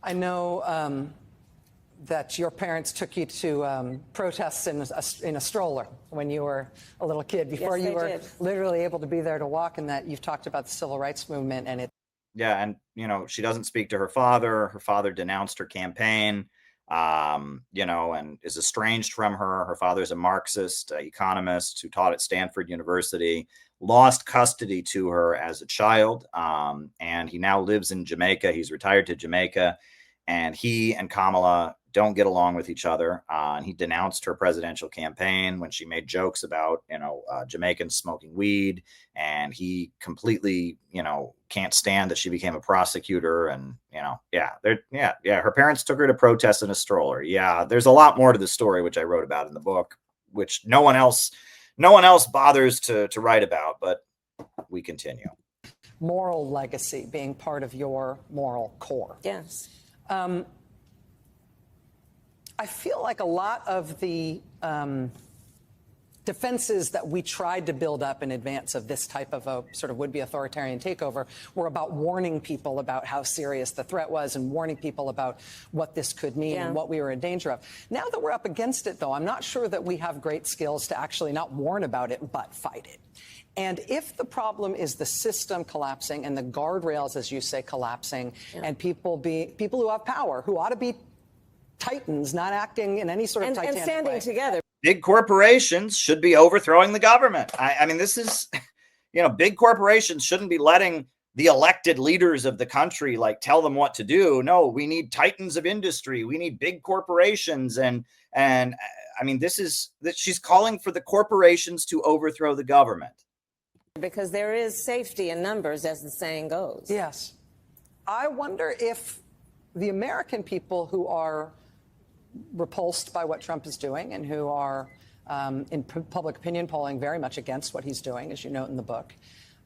I know that your parents took you to protests in a stroller when you were a little kid, before you were literally able to be there to walk, and that you've talked about the civil rights movement. And it. Yeah, and she doesn't speak to her father. Her father denounced her campaign, and is estranged from her. Her father's a Marxist economist who taught at Stanford University, lost custody to her as a child, and he now lives in Jamaica. He's retired to Jamaica, and he and Kamala don't get along with each other. And he denounced her presidential campaign when she made jokes about, Jamaicans smoking weed. And he completely, can't stand that she became a prosecutor. And, her parents took her to protest in a stroller. Yeah, there's a lot more to the story, which I wrote about in the book, which no one else bothers to write about, but we continue. Moral legacy being part of your moral core. Yes. I feel like a lot of the defenses that we tried to build up in advance of this type of a sort of would-be authoritarian takeover were about warning people about how serious the threat was and warning people about what this could mean and what we were in danger of. Now that we're up against it, though, I'm not sure that we have great skills to actually not warn about it, but fight it. And if the problem is the system collapsing and the guardrails, as you say, collapsing, and people who have power, who ought to be titans, not acting in any sort of Titanic and standing way. together. Big corporations should be overthrowing the government. I mean, this is, big corporations shouldn't be letting the elected leaders of the country tell them what to do. No, we need titans of industry. We need big corporations. And I mean, she's calling for the corporations to overthrow the government. Because there is safety in numbers, as the saying goes. Yes. I wonder if the American people who are repulsed by what Trump is doing and who are in public opinion polling very much against what he's doing, as you note in the book,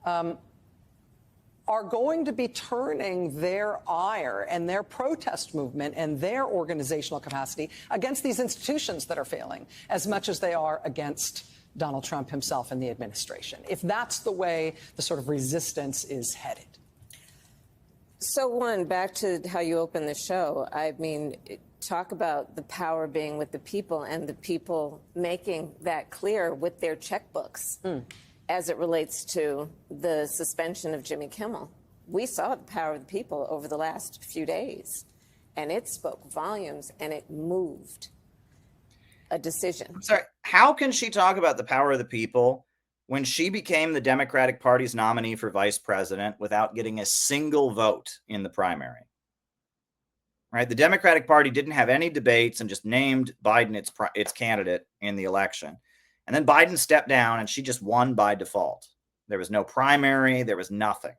are going to be turning their ire and their protest movement and their organizational capacity against these institutions that are failing as much as they are against Donald Trump himself and the administration, if that's the way the sort of resistance is headed. So, back to how you opened the show, I mean, talk about the power being with the people and the people making that clear with their checkbooks as it relates to the suspension of Jimmy Kimmel. We saw the power of the people over the last few days, and it spoke volumes, and it moved a decision. I'm sorry, how can she talk about the power of the people when she became the Democratic Party's nominee for vice president without getting a single vote in the primary? Right? The Democratic Party didn't have any debates and just named Biden its candidate in the election. And then Biden stepped down and she just won by default. There was no primary. There was nothing.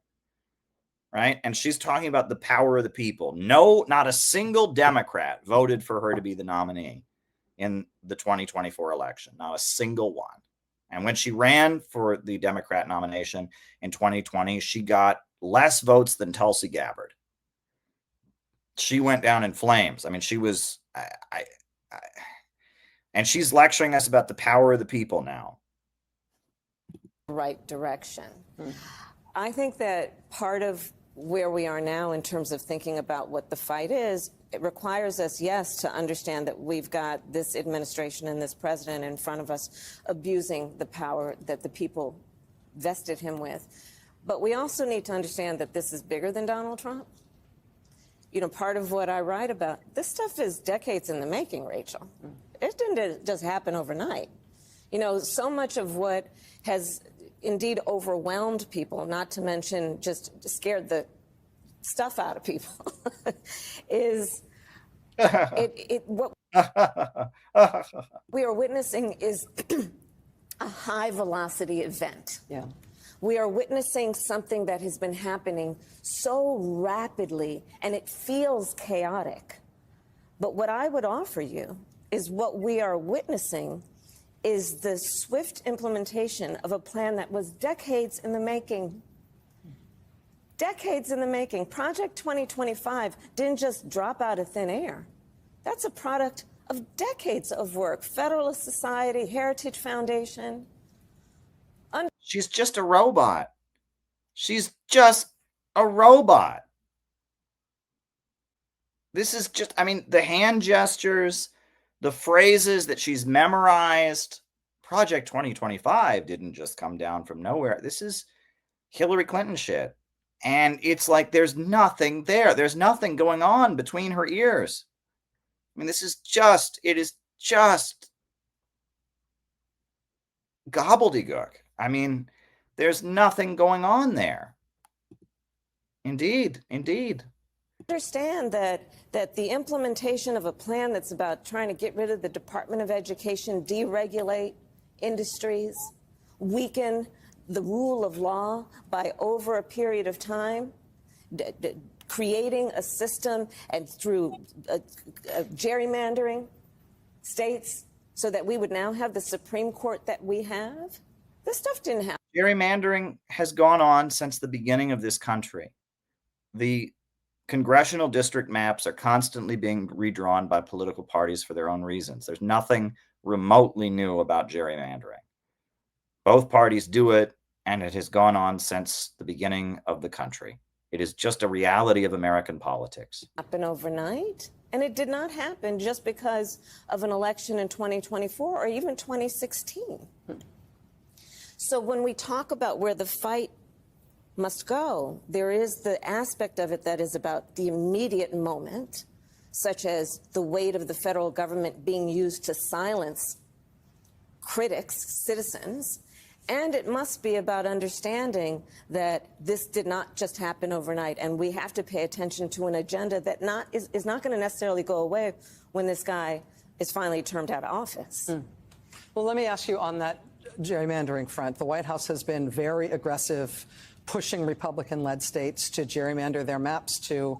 Right? And she's talking about the power of the people. No, not a single Democrat voted for her to be the nominee in the 2024 election. Not a single one. And when she ran for the Democrat nomination in 2020, she got less votes than Tulsi Gabbard. She went down in flames. I mean, she was, And she's lecturing us about the power of the people now. Right direction. I think that part of where we are now in terms of thinking about what the fight is, it requires us, yes, to understand that we've got this administration and this president in front of us abusing the power that the people vested him with. But we also need to understand that this is bigger than Donald Trump. You know, part of what I write about, this stuff is decades in the making, Rachel. It didn't just happen overnight. You know, so much of what has indeed overwhelmed people, not to mention just scared the stuff out of people, is what we are witnessing is a high velocity event. Yeah. We are witnessing something that has been happening so rapidly, and it feels chaotic. But what I would offer you is what we are witnessing is the swift implementation of a plan that was decades in the making. Decades in the making. Project 2025 didn't just drop out of thin air. That's a product of decades of work. Federalist Society, Heritage Foundation. She's just a robot. She's just a robot. This is just, I mean, the hand gestures, the phrases that she's memorized. Project 2025 didn't just come down from nowhere. This is Hillary Clinton shit. And it's like there's nothing there. There's nothing going on between her ears. I mean, it is just gobbledygook. I mean, there's nothing going on there. Indeed. Understand that the implementation of a plan that's about trying to get rid of the Department of Education, deregulate industries, weaken the rule of law by over a period of time, creating a system and through gerrymandering states so that we would now have the Supreme Court that we have. This stuff didn't happen. Gerrymandering has gone on since the beginning of this country. The congressional district maps are constantly being redrawn by political parties for their own reasons. There's nothing remotely new about gerrymandering. Both parties do it, and it has gone on since the beginning of the country. It is just a reality of American politics. Happen overnight, and it did not happen just because of an election in 2024 or even 2016. So when we talk about where the fight must go, there is the aspect of it that is about the immediate moment, such as the weight of the federal government being used to silence critics, citizens. And it must be about understanding that this did not just happen overnight, and we have to pay attention to an agenda that is not going to necessarily go away when this guy is finally termed out of office. Well, let me ask you on that gerrymandering front. The White House has been very aggressive, pushing Republican-led states to gerrymander their maps to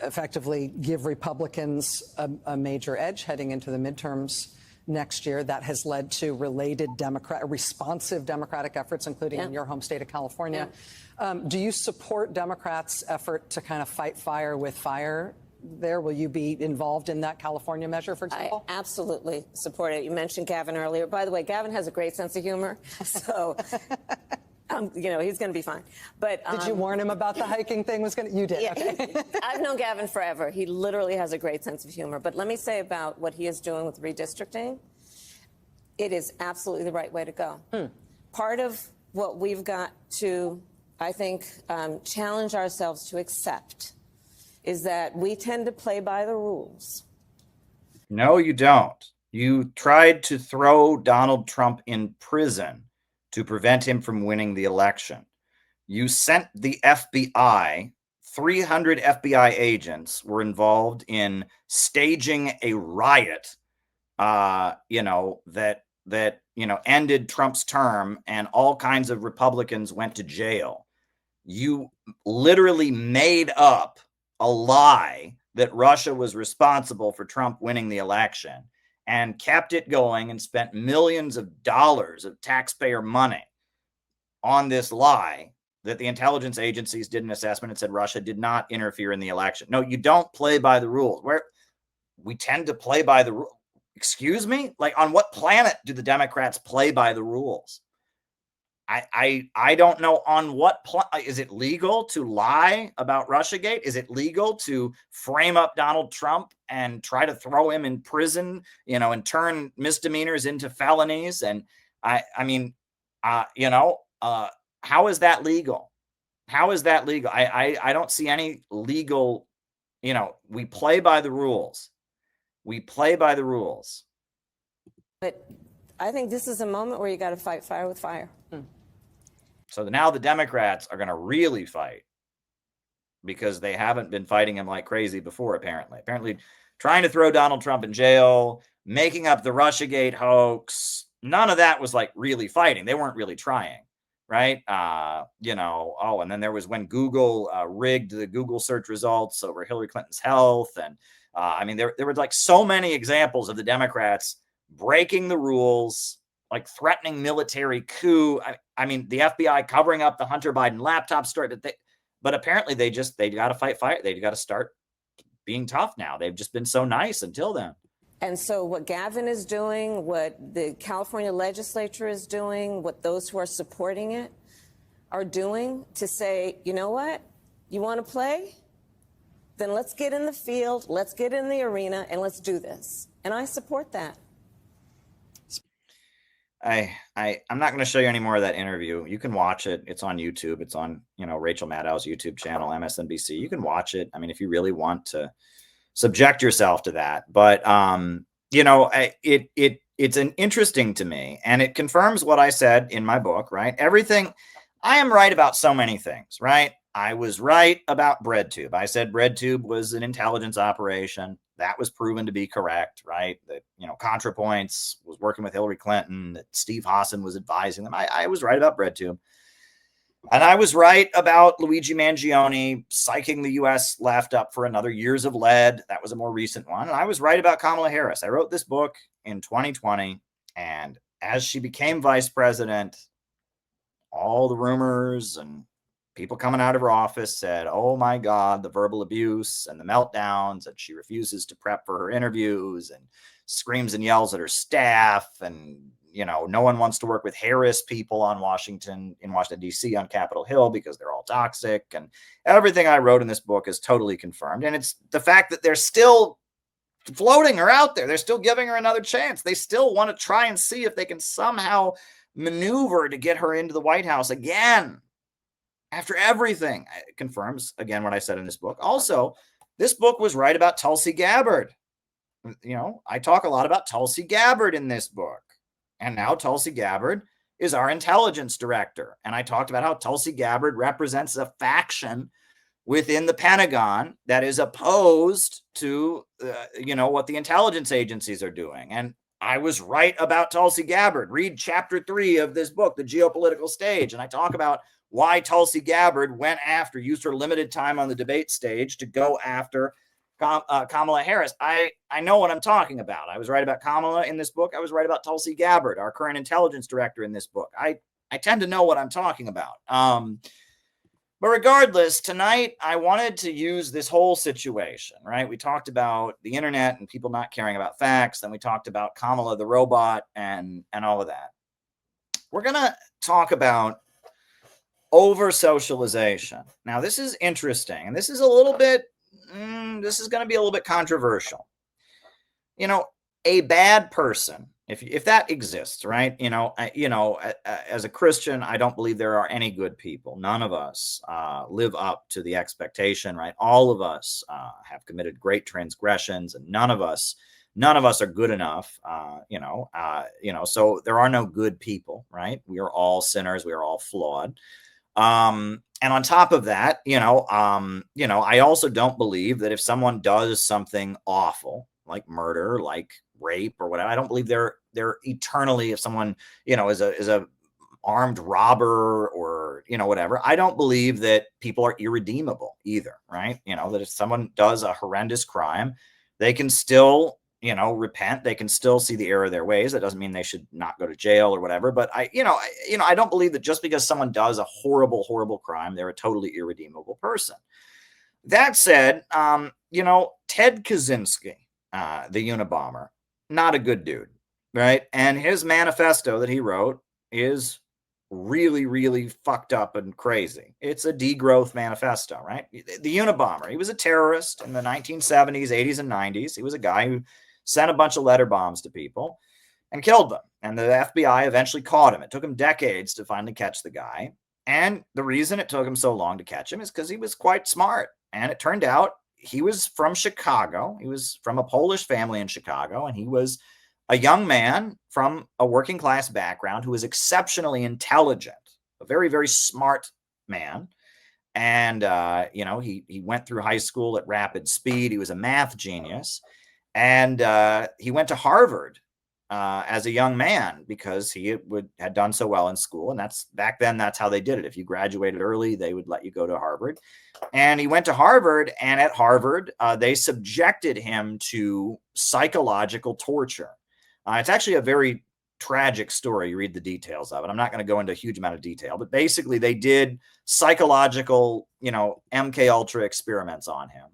effectively give Republicans a major edge heading into the midterms next year. That has led to related responsive Democratic efforts, including in your home state of California. Do you support Democrats' effort to kind of fight fire with fire there? Will you be involved in that California measure, for example? I absolutely support it. You mentioned Gavin earlier. By the way, Gavin has a great sense of humor, so you know, he's going to be fine. But did you warn him about the hiking thing was going to? You did. Yeah, okay. I've known Gavin forever. He literally has a great sense of humor. But let me say about what he is doing with redistricting, it is absolutely the right way to go. Part of what we've got to, I think, challenge ourselves to accept is that we tend to play by the rules. No, you don't. You tried to throw Donald Trump in prison to prevent him from winning the election. You sent the FBI, 300 FBI agents were involved in staging a riot, that ended Trump's term, and all kinds of Republicans went to jail. You literally made up a lie that Russia was responsible for Trump winning the election and kept it going and spent millions of dollars of taxpayer money on this lie that the intelligence agencies did an assessment and said Russia did not interfere in the election. No, you don't play by the rules. We tend to play by the rules. Excuse me? Like, on what planet do the Democrats play by the rules? I don't know on what is it legal to lie about Russiagate? Is it legal to frame up Donald Trump and try to throw him in prison, and turn misdemeanors into felonies? And I mean, how is that legal? How is that legal? I don't see any legal, we play by the rules. We play by the rules. But I think this is a moment where you got to fight fire with fire. So now the Democrats are going to really fight, because they haven't been fighting him like crazy before, apparently. Apparently trying to throw Donald Trump in jail, making up the Russiagate hoax. None of that was like really fighting. They weren't really trying, right? And then there was when Google rigged the Google search results over Hillary Clinton's health. And there were like so many examples of the Democrats breaking the rules, like threatening military coup. I mean, the FBI covering up the Hunter Biden laptop story. But apparently they got to fight fire. They got to start being tough now. They've just been so nice until then. And so what Gavin is doing, what the California legislature is doing, what those who are supporting it are doing to say, you know what, you want to play? Then let's get in the field, let's get in the arena, and let's do this. And I support that. I'm not going to show you any more of that interview. You can watch it. It's on YouTube. It's on, Rachel Maddow's YouTube channel, MSNBC. You can watch it. I mean, if you really want to subject yourself to that. But, it's an interesting to me, and it confirms what I said in my book, right? Everything. I am right about so many things, right? I was right about BreadTube. I said BreadTube was an intelligence operation. That was proven to be correct, right? That, ContraPoints was working with Hillary Clinton, that Steve Hassan was advising them. I was right about BreadTube. And I was right about Luigi Mangione psyching the U.S. left up for another years of lead. That was a more recent one. And I was right about Kamala Harris. I wrote this book in 2020. And as she became vice president, all the rumors and people coming out of her office said, oh my God, the verbal abuse and the meltdowns, and she refuses to prep for her interviews and screams and yells at her staff. And, no one wants to work with Harris people in Washington, D.C. on Capitol Hill because they're all toxic. And everything I wrote in this book is totally confirmed. And it's the fact that they're still floating her out there. They're still giving her another chance. They still want to try and see if they can somehow maneuver to get her into the White House again. After everything, it confirms, again, what I said in this book. Also, this book was right about Tulsi Gabbard. I talk a lot about Tulsi Gabbard in this book. And now Tulsi Gabbard is our intelligence director. And I talked about how Tulsi Gabbard represents a faction within the Pentagon that is opposed to, what the intelligence agencies are doing. And I was right about Tulsi Gabbard. Read chapter 3 of this book, The Geopolitical Stage. And I talk about why Tulsi Gabbard used her limited time on the debate stage to go after Kamala Harris. I know what I'm talking about. I was right about Kamala in this book. I was right about Tulsi Gabbard, our current intelligence director in this book. I tend to know what I'm talking about. But regardless, tonight I wanted to use this whole situation, right? We talked about the internet and people not caring about facts. Then we talked about Kamala the robot and all of that. We're going to talk about over-socialization. Now, this is interesting, and this is a little bit, this is going to be a little bit controversial. A bad person, if that exists, right? As a Christian, I don't believe there are any good people. None of us live up to the expectation, right? All of us have committed great transgressions, and none of us are good enough. So there are no good people, right? We are all sinners. We are all flawed. And on top of that, I also don't believe that if someone does something awful, like murder, like rape or whatever, I don't believe they're eternally, if someone, is a armed robber or, whatever, I don't believe that people are irredeemable either, right? That if someone does a horrendous crime, they can still, repent. They can still see the error of their ways. That doesn't mean they should not go to jail or whatever. But I don't believe that just because someone does a horrible, horrible crime, they're a totally irredeemable person. That said, Ted Kaczynski, the Unabomber, not a good dude, right? And his manifesto that he wrote is really, really fucked up and crazy. It's a degrowth manifesto, right? The Unabomber, he was a terrorist in the 1970s, 80s, and 90s. He was a guy who sent a bunch of letter bombs to people and killed them. And the FBI eventually caught him. It took him decades to finally catch the guy. And the reason it took him so long to catch him is because he was quite smart. And it turned out he was from Chicago. He was from a Polish family in Chicago, and he was a young man from a working class background who was exceptionally intelligent, a very, very smart man. And, he went through high school at rapid speed. He was a math genius. And he went to Harvard as a young man because he had done so well in school. And back then, that's how they did it. If you graduated early, they would let you go to Harvard. And he went to Harvard, and at Harvard, they subjected him to psychological torture. It's actually a very tragic story. You read the details of it. I'm not going to go into a huge amount of detail, but basically they did psychological, MK Ultra experiments on him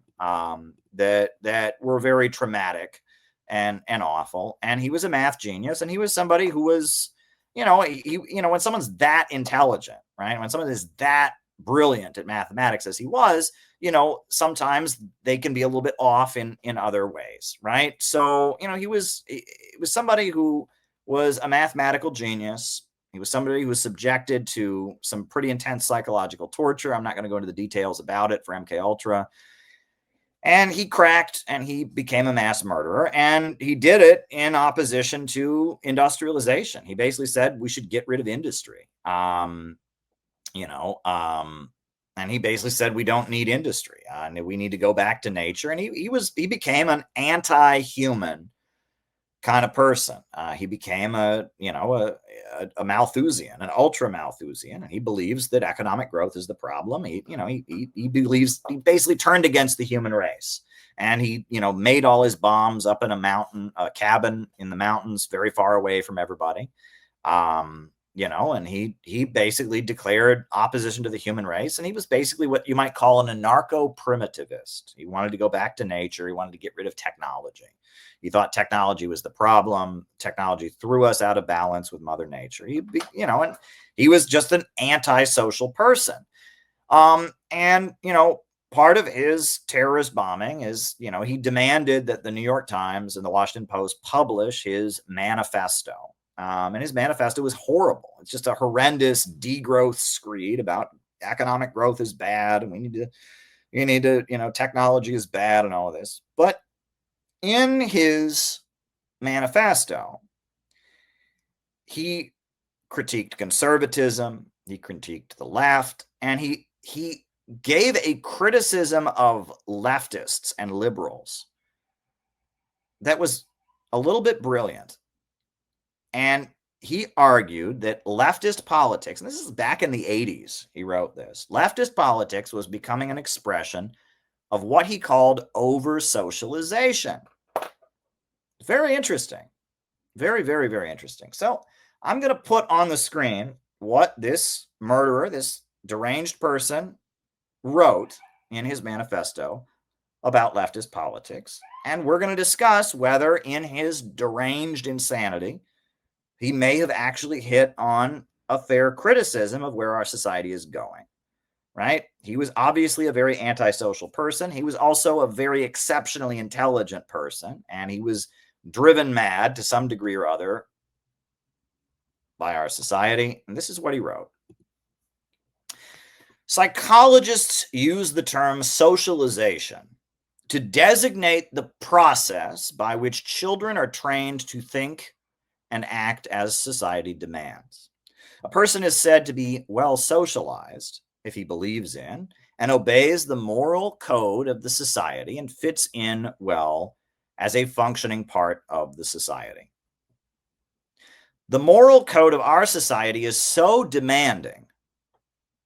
that were very traumatic and awful. And he was a math genius, and he was somebody who was, when someone's that intelligent, right? When someone is that brilliant at mathematics as he was, sometimes they can be a little bit off in other ways, right? So, it was somebody who was a mathematical genius. He was somebody who was subjected to some pretty intense psychological torture. I'm not going to go into the details about it for MK Ultra. And he cracked, and he became a mass murderer, and he did it in opposition to industrialization. He basically said we should get rid of industry. And he basically said we don't need industry, and we need to go back to nature. And he became an anti-human kind of person. He became a Malthusian, an ultra Malthusian, and he believes that economic growth is the problem. He believes he basically turned against the human race, and he made all his bombs up in a cabin in the mountains, very far away from everybody. And he basically declared opposition to the human race. And he was basically what you might call an anarcho-primitivist. He wanted to go back to nature. He wanted to get rid of technology. He thought technology was the problem. Technology threw us out of balance with Mother Nature. And he was just an antisocial person. Part of his terrorist bombing is, he demanded that the New York Times and the Washington Post publish his manifesto. And his manifesto was horrible. It's just a horrendous degrowth screed about economic growth is bad, and we need to, technology is bad and all of this. But in his manifesto, he critiqued conservatism, he critiqued the left, and he gave a criticism of leftists and liberals that was a little bit brilliant. And he argued that leftist politics, and this is back in the 80s, he wrote this, leftist politics was becoming an expression of what he called over-socialization. Very interesting. Very, very, very interesting. So I'm going to put on the screen what this murderer, this deranged person, wrote in his manifesto about leftist politics. And we're going to discuss whether in his deranged insanity, he may have actually hit on a fair criticism of where our society is going, right? He was obviously a very antisocial person. He was also a very exceptionally intelligent person, and he was driven mad to some degree or other by our society. And this is what he wrote. Psychologists use the term socialization to designate the process by which children are trained to think and act as society demands. A person is said to be well socialized if he believes in and obeys the moral code of the society and fits in well as a functioning part of the society. The moral code of our society is so demanding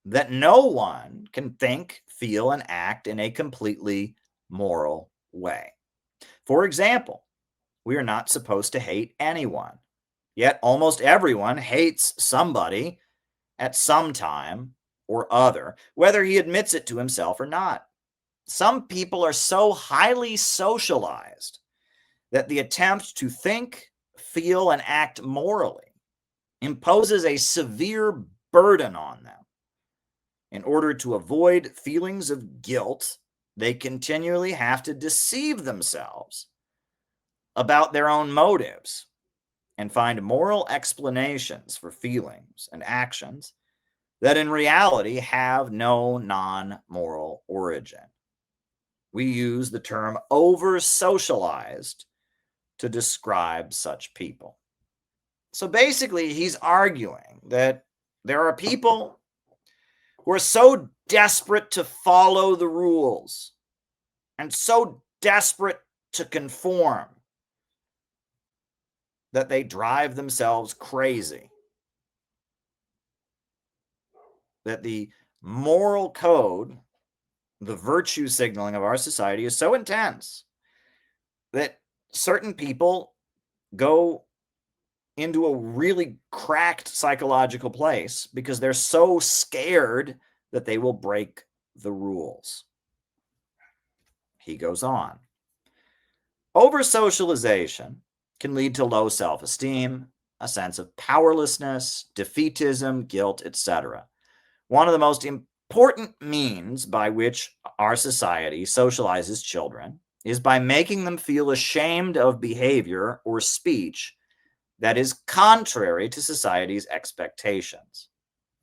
that no one can think, feel, and act in a completely moral way. For example, we are not supposed to hate anyone. Yet almost everyone hates somebody at some time or other, whether he admits it to himself or not. Some people are so highly socialized that the attempt to think, feel, and act morally imposes a severe burden on them. In order to avoid feelings of guilt, they continually have to deceive themselves about their own motives and find moral explanations for feelings and actions that in reality have no non-moral origin. We use the term over-socialized to describe such people. So basically, he's arguing that there are people who are so desperate to follow the rules and so desperate to conform that they drive themselves crazy. That the moral code, the virtue signaling of our society is so intense that certain people go into a really cracked psychological place because they're so scared that they will break the rules. He goes on. Over-socialization can lead to low self-esteem, a sense of powerlessness, defeatism, guilt, etc. One of the most important means by which our society socializes children is by making them feel ashamed of behavior or speech that is contrary to society's expectations.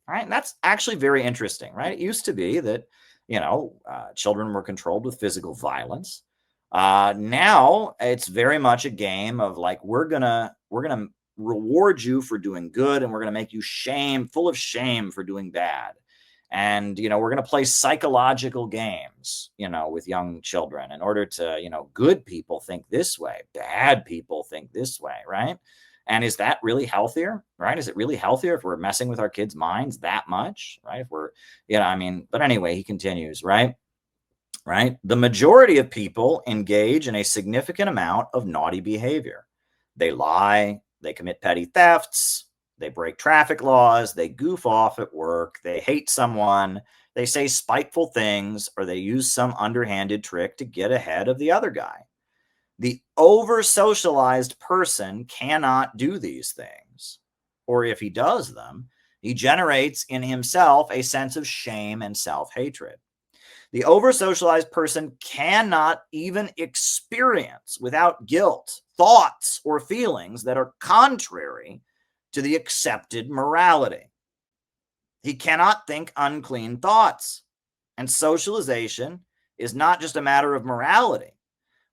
All right, and that's actually very interesting, right? It used to be that, children were controlled with physical violence. Now it's very much a game of like, we're gonna reward you for doing good, and we're gonna make you full of shame for doing bad. And, we're going to play psychological games, with young children in order to, good people think this way, bad people think this way, right? And is that really healthier, right? Is it really healthier if we're messing with our kids' minds that much, right? If we're, but anyway, he continues, right? The majority of people engage in a significant amount of naughty behavior. They lie, they commit petty thefts, they break traffic laws, they goof off at work, they hate someone, they say spiteful things, or they use some underhanded trick to get ahead of the other guy. The over-socialized person cannot do these things. Or if he does them, he generates in himself a sense of shame and self-hatred. The over-socialized person cannot even experience without guilt thoughts or feelings that are contrary to the accepted morality. He cannot think unclean thoughts. And socialization is not just a matter of morality.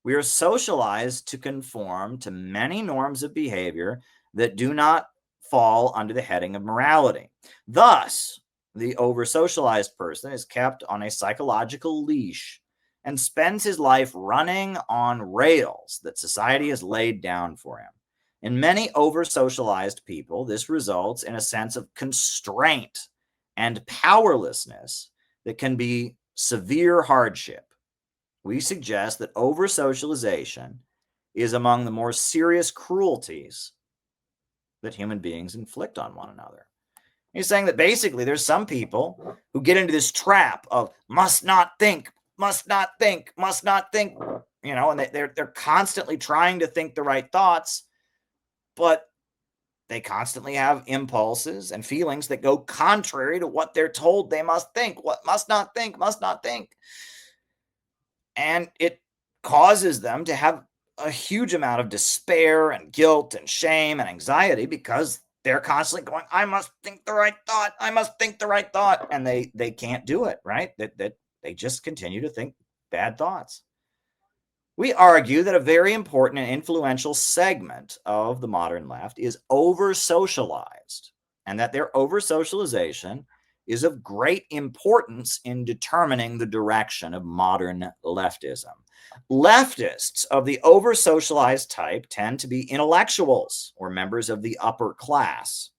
We are socialized to conform to many norms of behavior that do not fall under the heading of morality. Thus, the over-socialized person is kept on a psychological leash and spends his life running on rails that society has laid down for him. In many over-socialized people, this results in a sense of constraint and powerlessness that can be severe hardship. We suggest that over-socialization is among the more serious cruelties that human beings inflict on one another. He's saying that basically there's some people who get into this trap of must not think, and they're constantly trying to think the right thoughts, but they constantly have impulses and feelings that go contrary to what they're told they must think. What must not think. And it causes them to have a huge amount of despair and guilt and shame and anxiety because they're constantly going, I must think the right thought. And they can't do it, right? That they just continue to think bad thoughts. We argue that a very important and influential segment of the modern left is over-socialized, and that their over-socialization is of great importance in determining the direction of modern leftism. Leftists of the over-socialized type tend to be intellectuals or members of the upper class.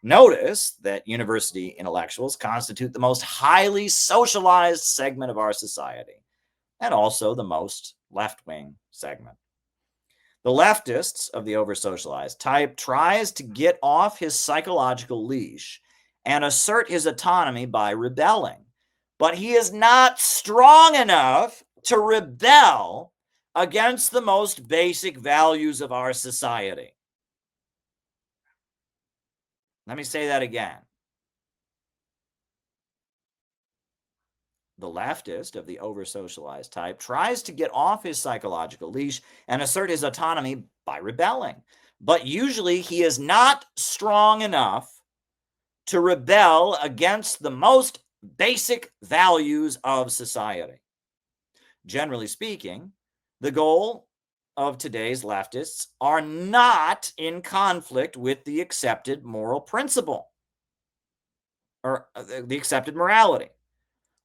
Notice that university intellectuals constitute the most highly socialized segment of our society, and also the most left-wing segment. The leftists of the over-socialized type tries to get off his psychological leash and assert his autonomy by rebelling. But he is not strong enough to rebel against the most basic values of our society. Let me say that again. The leftist of the over-socialized type tries to get off his psychological leash and assert his autonomy by rebelling. But usually he is not strong enough to rebel against the most basic values of society. Generally speaking, the goal of today's leftists are not in conflict with the accepted moral principle or the accepted morality.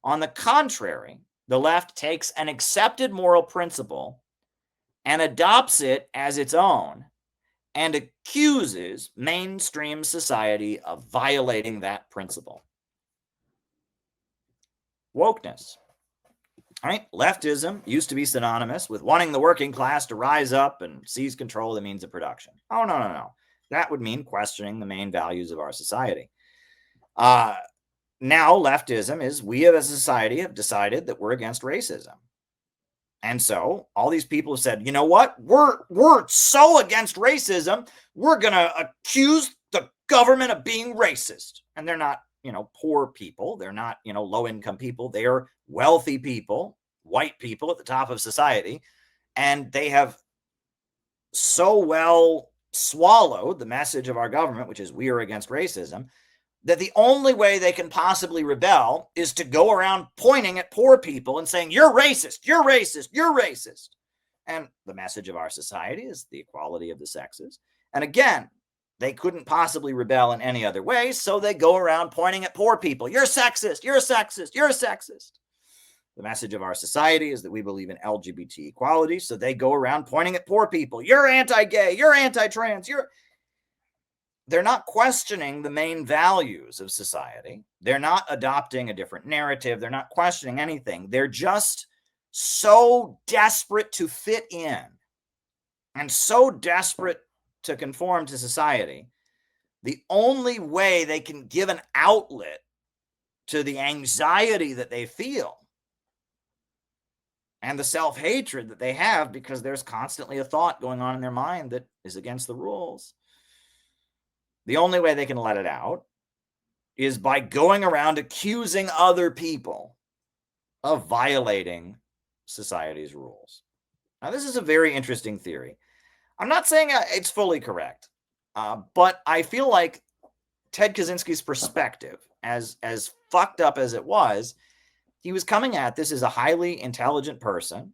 On the contrary, the left takes an accepted moral principle and adopts it as its own and accuses mainstream society of violating that principle. Wokeness. All right, leftism used to be synonymous with wanting the working class to rise up and seize control of the means of production. Oh, no. That would mean questioning the main values of our society. Now leftism is we as a society have decided that we're against racism. And so all these people have said, you know what? We're so against racism, we're going to accuse the government of being racist. And they're not, poor people. They're not, low-income people. They are wealthy people, white people at the top of society. And they have so well swallowed the message of our government, which is we are against racism, that the only way they can possibly rebel is to go around pointing at poor people and saying, you're racist, you're racist, you're racist. And the message of our society is the equality of the sexes. And again, they couldn't possibly rebel in any other way, so they go around pointing at poor people. You're sexist, you're sexist, you're sexist. The message of our society is that we believe in LGBT equality, so they go around pointing at poor people. You're anti-gay, you're anti-trans, They're not questioning the main values of society. They're not adopting a different narrative. They're not questioning anything. They're just so desperate to fit in and so desperate to conform to society. The only way they can give an outlet to the anxiety that they feel and the self-hatred that they have, because there's constantly a thought going on in their mind that is against the rules. The only way they can let it out is by going around accusing other people of violating society's rules. Now, this is a very interesting theory. I'm not saying it's fully correct, but I feel like Ted Kaczynski's perspective, as fucked up as it was, he was coming at this as a highly intelligent person,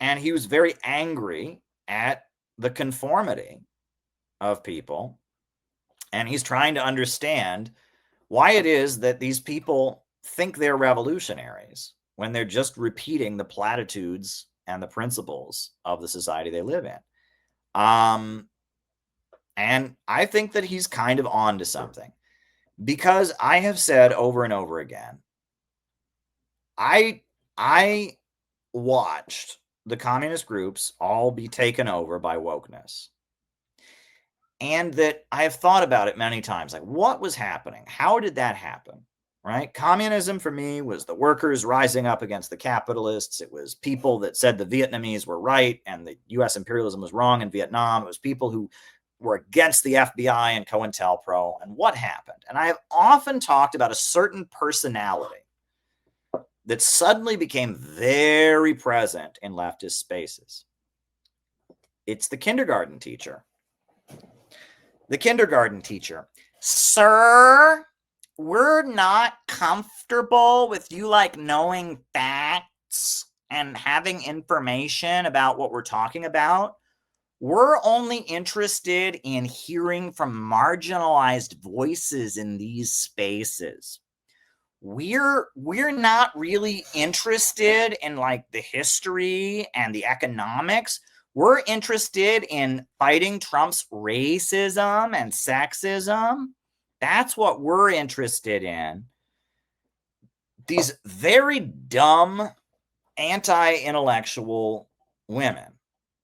and he was very angry at the conformity of people, and he's trying to understand why it is that these people think they're revolutionaries when they're just repeating the platitudes and the principles of the society they live in. And I think that he's kind of on to something, because I have said over and over again, I watched the communist groups all be taken over by wokeness. And that I have thought about it many times. Like, what was happening? How did that happen? Right? Communism for me was the workers rising up against the capitalists. It was people that said the Vietnamese were right and the US imperialism was wrong in Vietnam. It was people who were against the FBI and COINTELPRO. And what happened? And I have often talked about a certain personality that suddenly became very present in leftist spaces. It's the kindergarten teacher. The kindergarten teacher. Sir, we're not comfortable with you knowing facts and having information about what we're talking about. We're only interested in hearing from marginalized voices in these spaces. We're not really interested in the history and the economics. We're interested in fighting Trump's racism and sexism. That's what we're interested in. These very dumb, anti-intellectual women,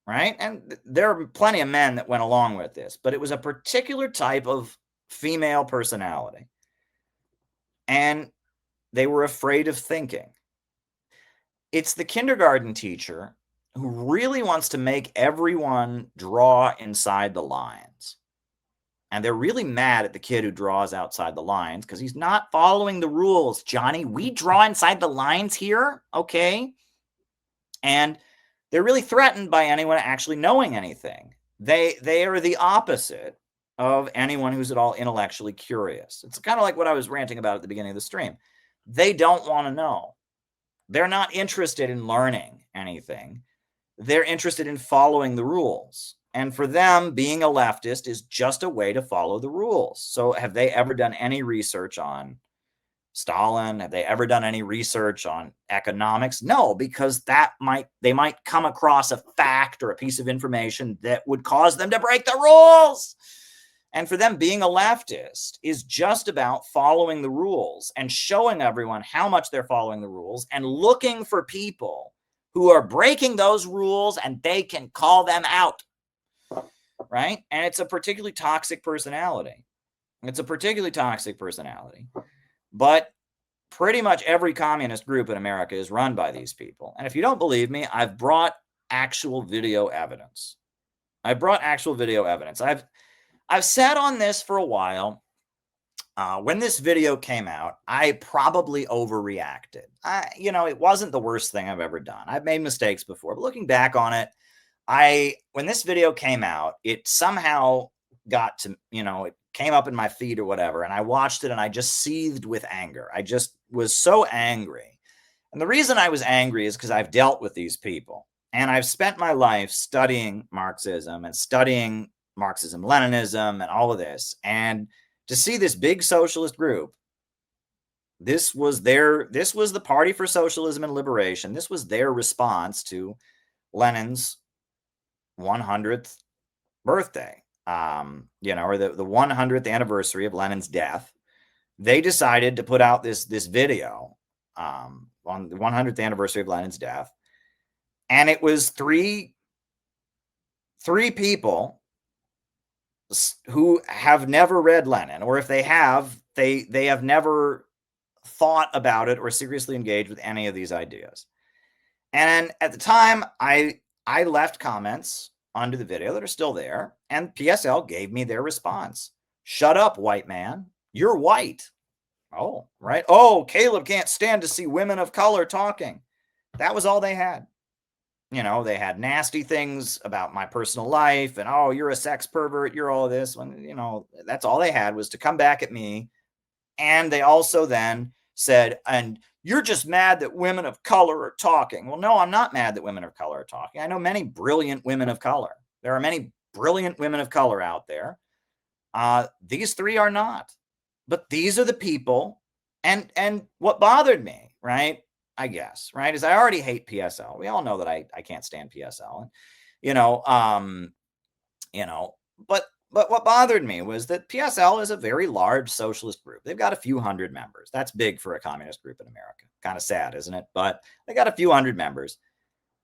right? And there are plenty of men that went along with this, but it was a particular type of female personality. And they were afraid of thinking. It's the kindergarten teacher who really wants to make everyone draw inside the lines. And they're really mad at the kid who draws outside the lines because he's not following the rules. Johnny, we draw inside the lines here, okay? And they're really threatened by anyone actually knowing anything. They are the opposite of anyone who's at all intellectually curious. It's kind of like what I was ranting about at the beginning of the stream. They don't want to know. They're not interested in learning anything. They're interested in following the rules. And for them, being a leftist is just a way to follow the rules. So have they ever done any research on Stalin? Have they ever done any research on economics? No, because they might come across a fact or a piece of information that would cause them to break the rules. And for them, being a leftist is just about following the rules and showing everyone how much they're following the rules and looking for people who are breaking those rules and they can call them out, right? And it's a particularly toxic personality. But pretty much every communist group in America is run by these people. And if you don't believe me, I've brought actual video evidence. I've sat on this for a while. When this video came out, I probably overreacted. It wasn't the worst thing I've ever done. I've made mistakes before, but looking back on it, when this video came out, it somehow got to, it came up in my feed or whatever, and I watched it and I just seethed with anger. I just was so angry. And the reason I was angry is because I've dealt with these people and I've spent my life studying Marxism and studying Marxism-Leninism and all of this. And to see this big socialist group, this was the Party for Socialism and Liberation. This was their response to Lenin's 100th birthday, or the 100th anniversary of Lenin's death. They decided to put out this video on the 100th anniversary of Lenin's death. And it was three people who have never read Lenin, or if they have, they have never thought about it or seriously engaged with any of these ideas. And at the time, I left comments under the video that are still there, and PSL gave me their response. Shut up, white man. You're white. Oh, right. Oh, Caleb can't stand to see women of color talking. That was all they had. They had nasty things about my personal life and, oh, you're a sex pervert, you're all this. That's all they had was to come back at me. And they also then said, and you're just mad that women of color are talking. Well, no, I'm not mad that women of color are talking. I know many brilliant women of color. There are many brilliant women of color out there. These three are not. But these are the people. And what bothered me, right? I guess, right, is I already hate PSL. We all know that I can't stand PSL. But what bothered me was that PSL is a very large socialist group. They've got a few hundred members. That's big for a communist group in America. Kind of sad, isn't it? But they got a few hundred members.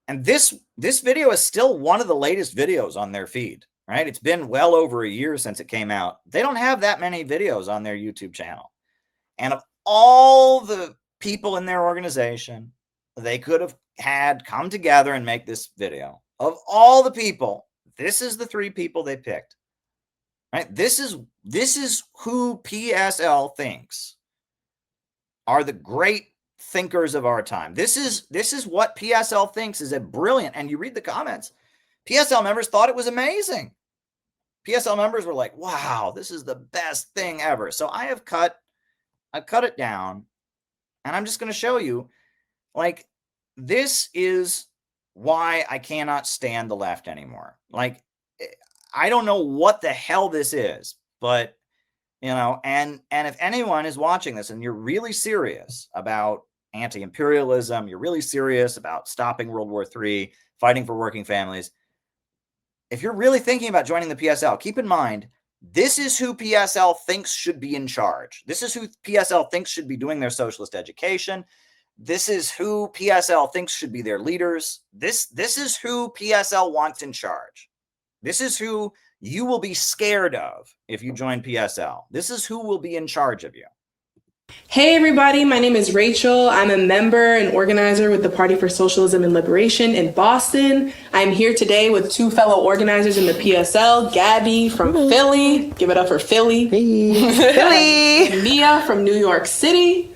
And this video is still one of the latest videos on their feed, right? It's been well over a year since it came out. They don't have that many videos on their YouTube channel. And of all the people in their organization they could have had come together and make this video, of all the people, this is the three people they picked, right? This is who PSL thinks are the great thinkers of our time. This is what PSL thinks is a brilliant, and you read the comments, PSL members thought it was amazing. PSL members were like, wow, this is the best thing ever. So I've cut it down. And I'm just going to show you, like, this is why I cannot stand the left anymore. Like, I don't know what the hell this is, but, and if anyone is watching this and you're really serious about anti-imperialism, you're really serious about stopping World War III, fighting for working families, if you're really thinking about joining the PSL, keep in mind, this is who PSL thinks should be in charge. This is who PSL thinks should be doing their socialist education. This is who PSL thinks should be their leaders. This is who PSL wants in charge. This is who you will be scared of if you join PSL. This is who will be in charge of you. Hey everybody, my name is Rachel. I'm a member and organizer with the Party for Socialism and Liberation in Boston. I'm here today with two fellow organizers in the PSL, Gabby from Philly. Give it up for Philly. Philly. And Mia from New York City.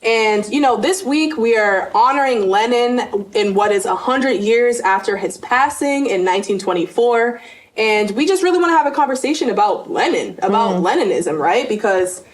And, you know, this week we are honoring Lenin in what is 100 years after his passing in 1924. And we just really want to have a conversation about Lenin, about Leninism, right? Because,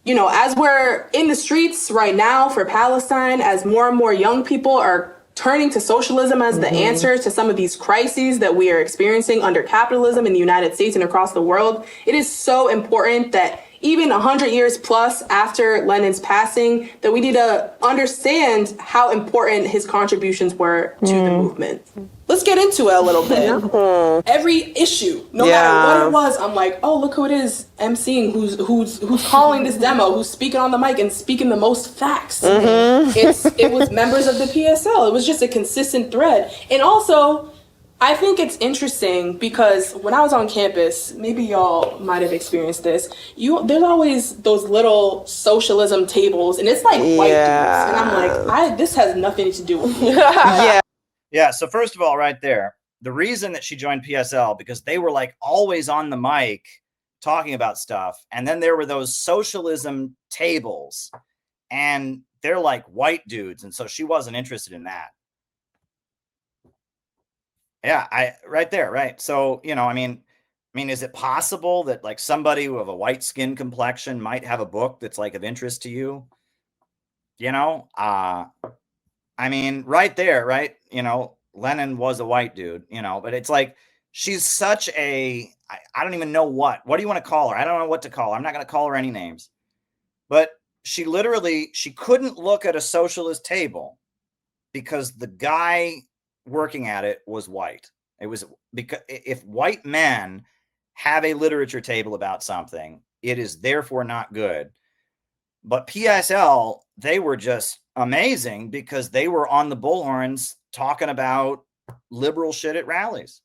you know, as we're in the streets right now for Palestine, as more and more young people are turning to socialism as the answer to some of these crises that we are experiencing under capitalism in the United States and across the world, it is so important that even 100 years plus after Lenin's passing, that we need to understand how important his contributions were to the movement. Let's get into it a little bit. Every issue, no matter what it was, I'm like, oh, look who it is emceeing, who's calling this demo, who's speaking on the mic and speaking the most facts. It was members of the PSL. It was just a consistent thread. And also, I think it's interesting because when I was on campus, maybe y'all might have experienced this, there's always those little socialism tables, and it's like white dudes. And I'm like, this has nothing to do with me. Yeah. So first of all, right there, the reason that she joined PSL, because they were like always on the mic talking about stuff. And then there were those socialism tables and they're like white dudes. And so she wasn't interested in that. Yeah, right there, right. So, you know, I mean, is it possible that like somebody with a white skin complexion might have a book that's like of interest to you? You know, I mean, right there, right? You know, Lenin was a white dude, you know, but it's like she's such a I don't even know what do you want to call her? I don't know what to call her. I'm not going to call her any names. But she couldn't look at a socialist table because the guy working at it was white. It was because if white men have a literature table about something, it is therefore not good. But PSL, they were just amazing because they were on the bullhorns talking about liberal shit at rallies,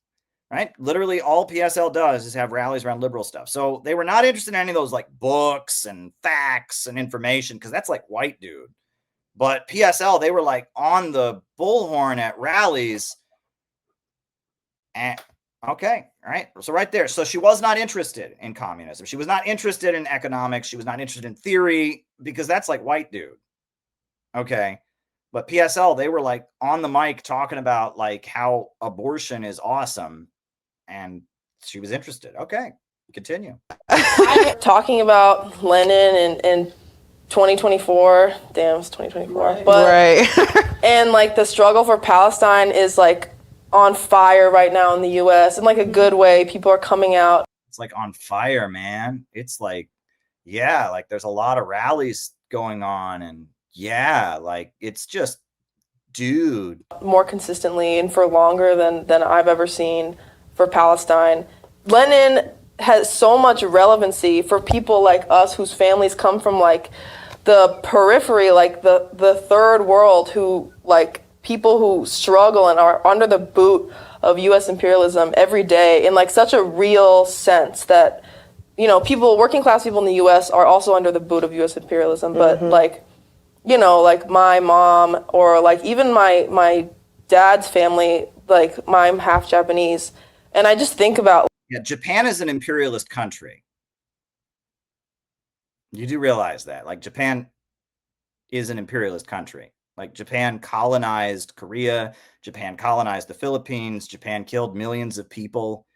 right? Literally all PSL does is have rallies around liberal stuff. So they were not interested in any of those like books and facts and information because that's like white dude. But PSL, they were like on the bullhorn at rallies. And okay, right. So right there. So she was not interested in communism. She was not interested in economics. She was not interested in theory because that's like white dude. Okay. But PSL, they were like on the mic talking about like how abortion is awesome. And she was interested. Okay, continue. Talking about Lenin and 2024, damn, it's 2024. But and like the struggle for Palestine is like on fire right now in the US in like a good way. People are coming out. It's like on fire, man. It's like, yeah, like there's a lot of rallies going on and yeah, like it's just, dude. More consistently and for longer than I've ever seen for Palestine. Lenin has so much relevancy for people like us whose families come from like the periphery, like the third world, who like people who struggle and are under the boot of US imperialism every day in like such a real sense that, you know, working class people in the US are also under the boot of US imperialism, but like, you know, like my mom or like even my dad's family, like I'm half Japanese. And I just think about. Yeah, Japan is an imperialist country. You do realize that. Like Japan is an imperialist country. Like Japan colonized Korea. Japan colonized the Philippines. Japan killed millions of people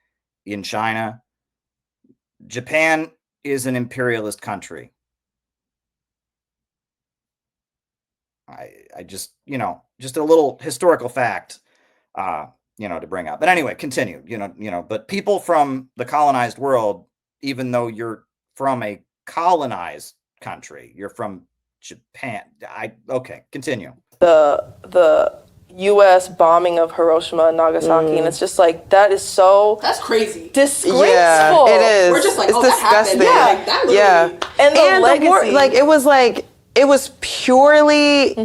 in China. Japan is an imperialist country. I just, you know, just a little historical fact, you know, to bring up. But anyway, continue, you know, but people from the colonized world, even though you're from a colonized country, you're from Japan. Okay, continue. The U.S. bombing of Hiroshima and Nagasaki, and it's just like that's crazy, disgraceful. Yeah, it is. We're just like, it's disgusting. Yeah, like, that really, and the war, it was purely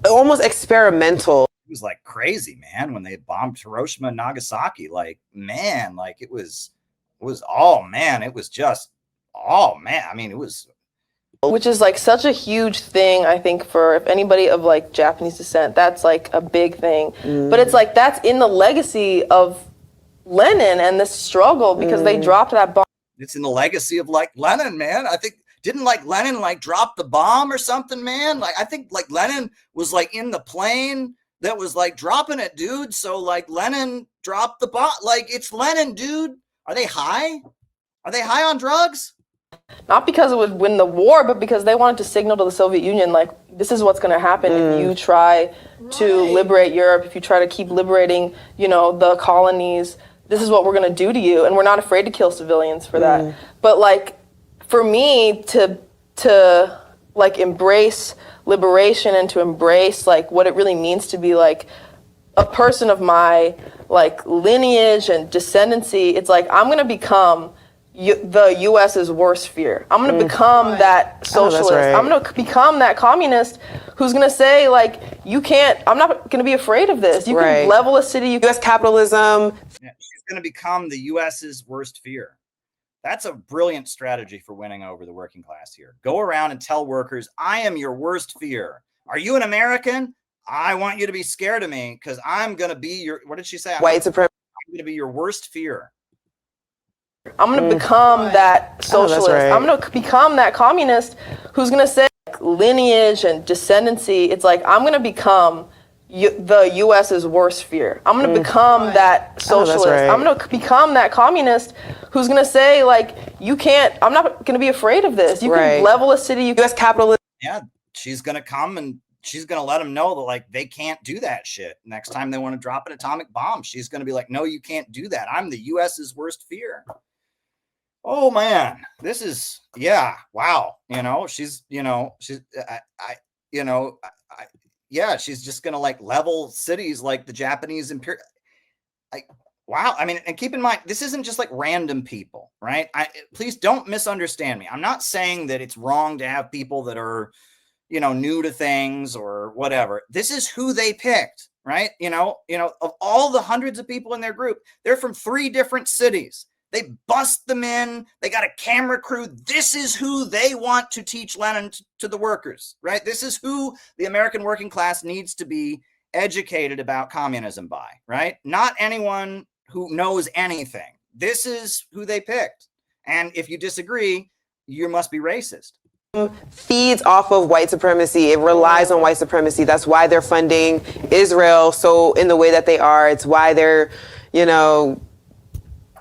almost experimental. It was like crazy, man, when they bombed Hiroshima and Nagasaki. Like, man, like it was oh man, it was just, oh man. I mean, it was which is like such a huge thing, I think, for if anybody of like Japanese descent, that's like a big thing. But it's like that's in the legacy of Lenin and this struggle, because they dropped that bomb. It's in the legacy of like Lenin, man. I think didn't like Lenin like drop the bomb or something, man. Like I think like Lenin was like in the plane that was like dropping it, dude. So like Lenin dropped the bomb. Like it's Lenin, dude. Are they high? Are they high on drugs? Not because it would win the war, but because they wanted to signal to the Soviet Union, like, this is what's going to happen if you try to liberate Europe, if you try to keep liberating, you know, the colonies. This is what we're going to do to you, and we're not afraid to kill civilians for that. But like, for me to like embrace liberation and to embrace like what it really means to be like a person of my like lineage and descendancy, it's like I'm going to become the U.S.'s worst fear. I'm going to become that socialist. I'm going to become that communist who's going to say, like, you can't, I'm not going to be afraid of this. You can level a city. U.S. capitalism. Yeah, she's going to become the U.S.'s worst fear. That's a brilliant strategy for winning over the working class here. Go around and tell workers, I am your worst fear. Are you an American? I want you to be scared of me because I'm going to be your, what did she say? White supremacy. I'm going to be your worst fear. I'm going to become that socialist. I'm going to become that communist who's going to say like, lineage and descendancy. It's like, I'm going to become the U.S.'s worst fear. I'm going to become that socialist. I'm going to become that communist who's going to say, like, you can't, I'm not going to be afraid of this. You can level a city. U.S. capitalism. Yeah, she's going to come and she's going to let them know that, like, they can't do that shit. Next time they want to drop an atomic bomb, she's going to be like, no, you can't do that. I'm the U.S.'s worst fear. Oh man, this is, yeah, wow. You know, she's, yeah, she's just going to like level cities like the Japanese imperial. Wow. I mean, and keep in mind, this isn't just like random people, right? Please don't misunderstand me. I'm not saying that it's wrong to have people that are, new to things or whatever. This is who they picked, right? Of all the hundreds of people in their group, they're from 3 different cities. They bust them in. They got a camera crew. This is who they want to teach Lenin to the workers, right? This is who the American working class needs to be educated about communism by, right? Not anyone who knows anything. This is who they picked. And if you disagree, you must be racist. Feeds off of white supremacy. It relies on white supremacy. That's why they're funding Israel so in the way that they are. It's why they're,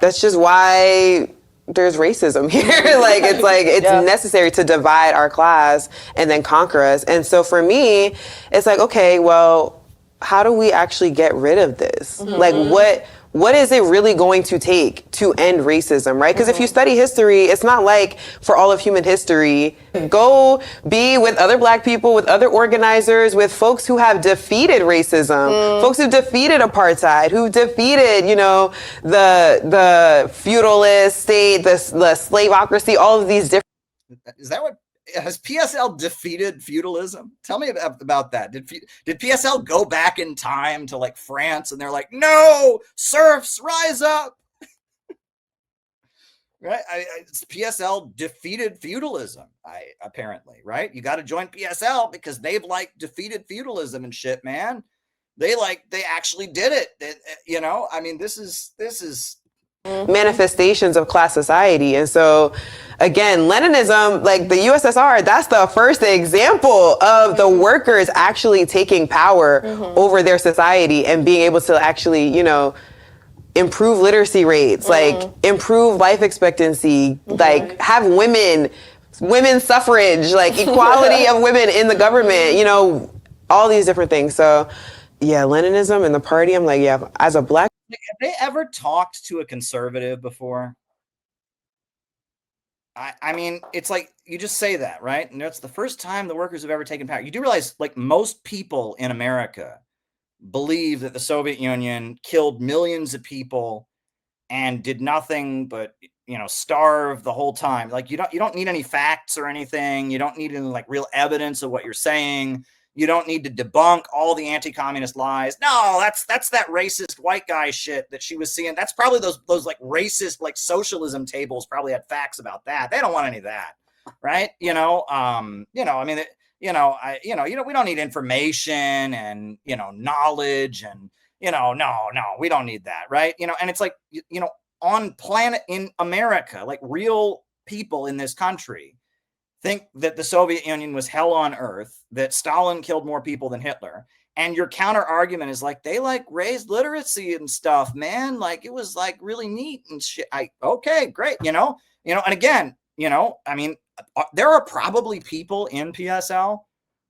that's just why there's racism here. It's necessary to divide our class and then conquer us. And so for me, it's like, okay, well, how do we actually get rid of this? Like, what is it really going to take to end racism, right? Because if you study history, it's not like for all of human history, go be with other Black people, with other organizers, with folks who have defeated racism, folks who defeated apartheid, who defeated, the feudalist state, the slaveocracy, all of these different. Is that what? Has PSL defeated feudalism? Tell me about that. Did PSL go back in time to like France and they're like, no, serfs, rise up? Right? PSL defeated feudalism, apparently, right? You got to join PSL because they've like defeated feudalism and shit, man. They actually did it. I mean, this is manifestations of class society. And so again, Leninism, like the USSR, that's the first example of the workers actually taking power over their society and being able to actually, improve literacy rates, like improve life expectancy, like have women's suffrage, like equality of women in the government, all these different things. So yeah, Leninism and the party, I'm like, yeah, as a Black. Have they ever talked to a conservative before? I mean, it's like, you just say that, right? And it's the first time the workers have ever taken power. You do realize, like, most people in America believe that the Soviet Union killed millions of people and did nothing but, starve the whole time. Like, you don't need any facts or anything. You don't need any, like, real evidence of what you're saying. You don't need to debunk all the anti-communist lies. No, that's that racist white guy shit that she was seeing. That's probably those like racist like socialism tables probably had facts about that. They don't want any of that. right? I mean, we don't need information and, knowledge and, no, we don't need that, right? And it's like, on planet in America, like real people in this country think that the Soviet Union was hell on earth, that Stalin killed more people than Hitler. And your counter argument is like, they like raised literacy and stuff, man. Like it was like really neat and shit. Okay, great. And again, I mean, there are probably people in PSL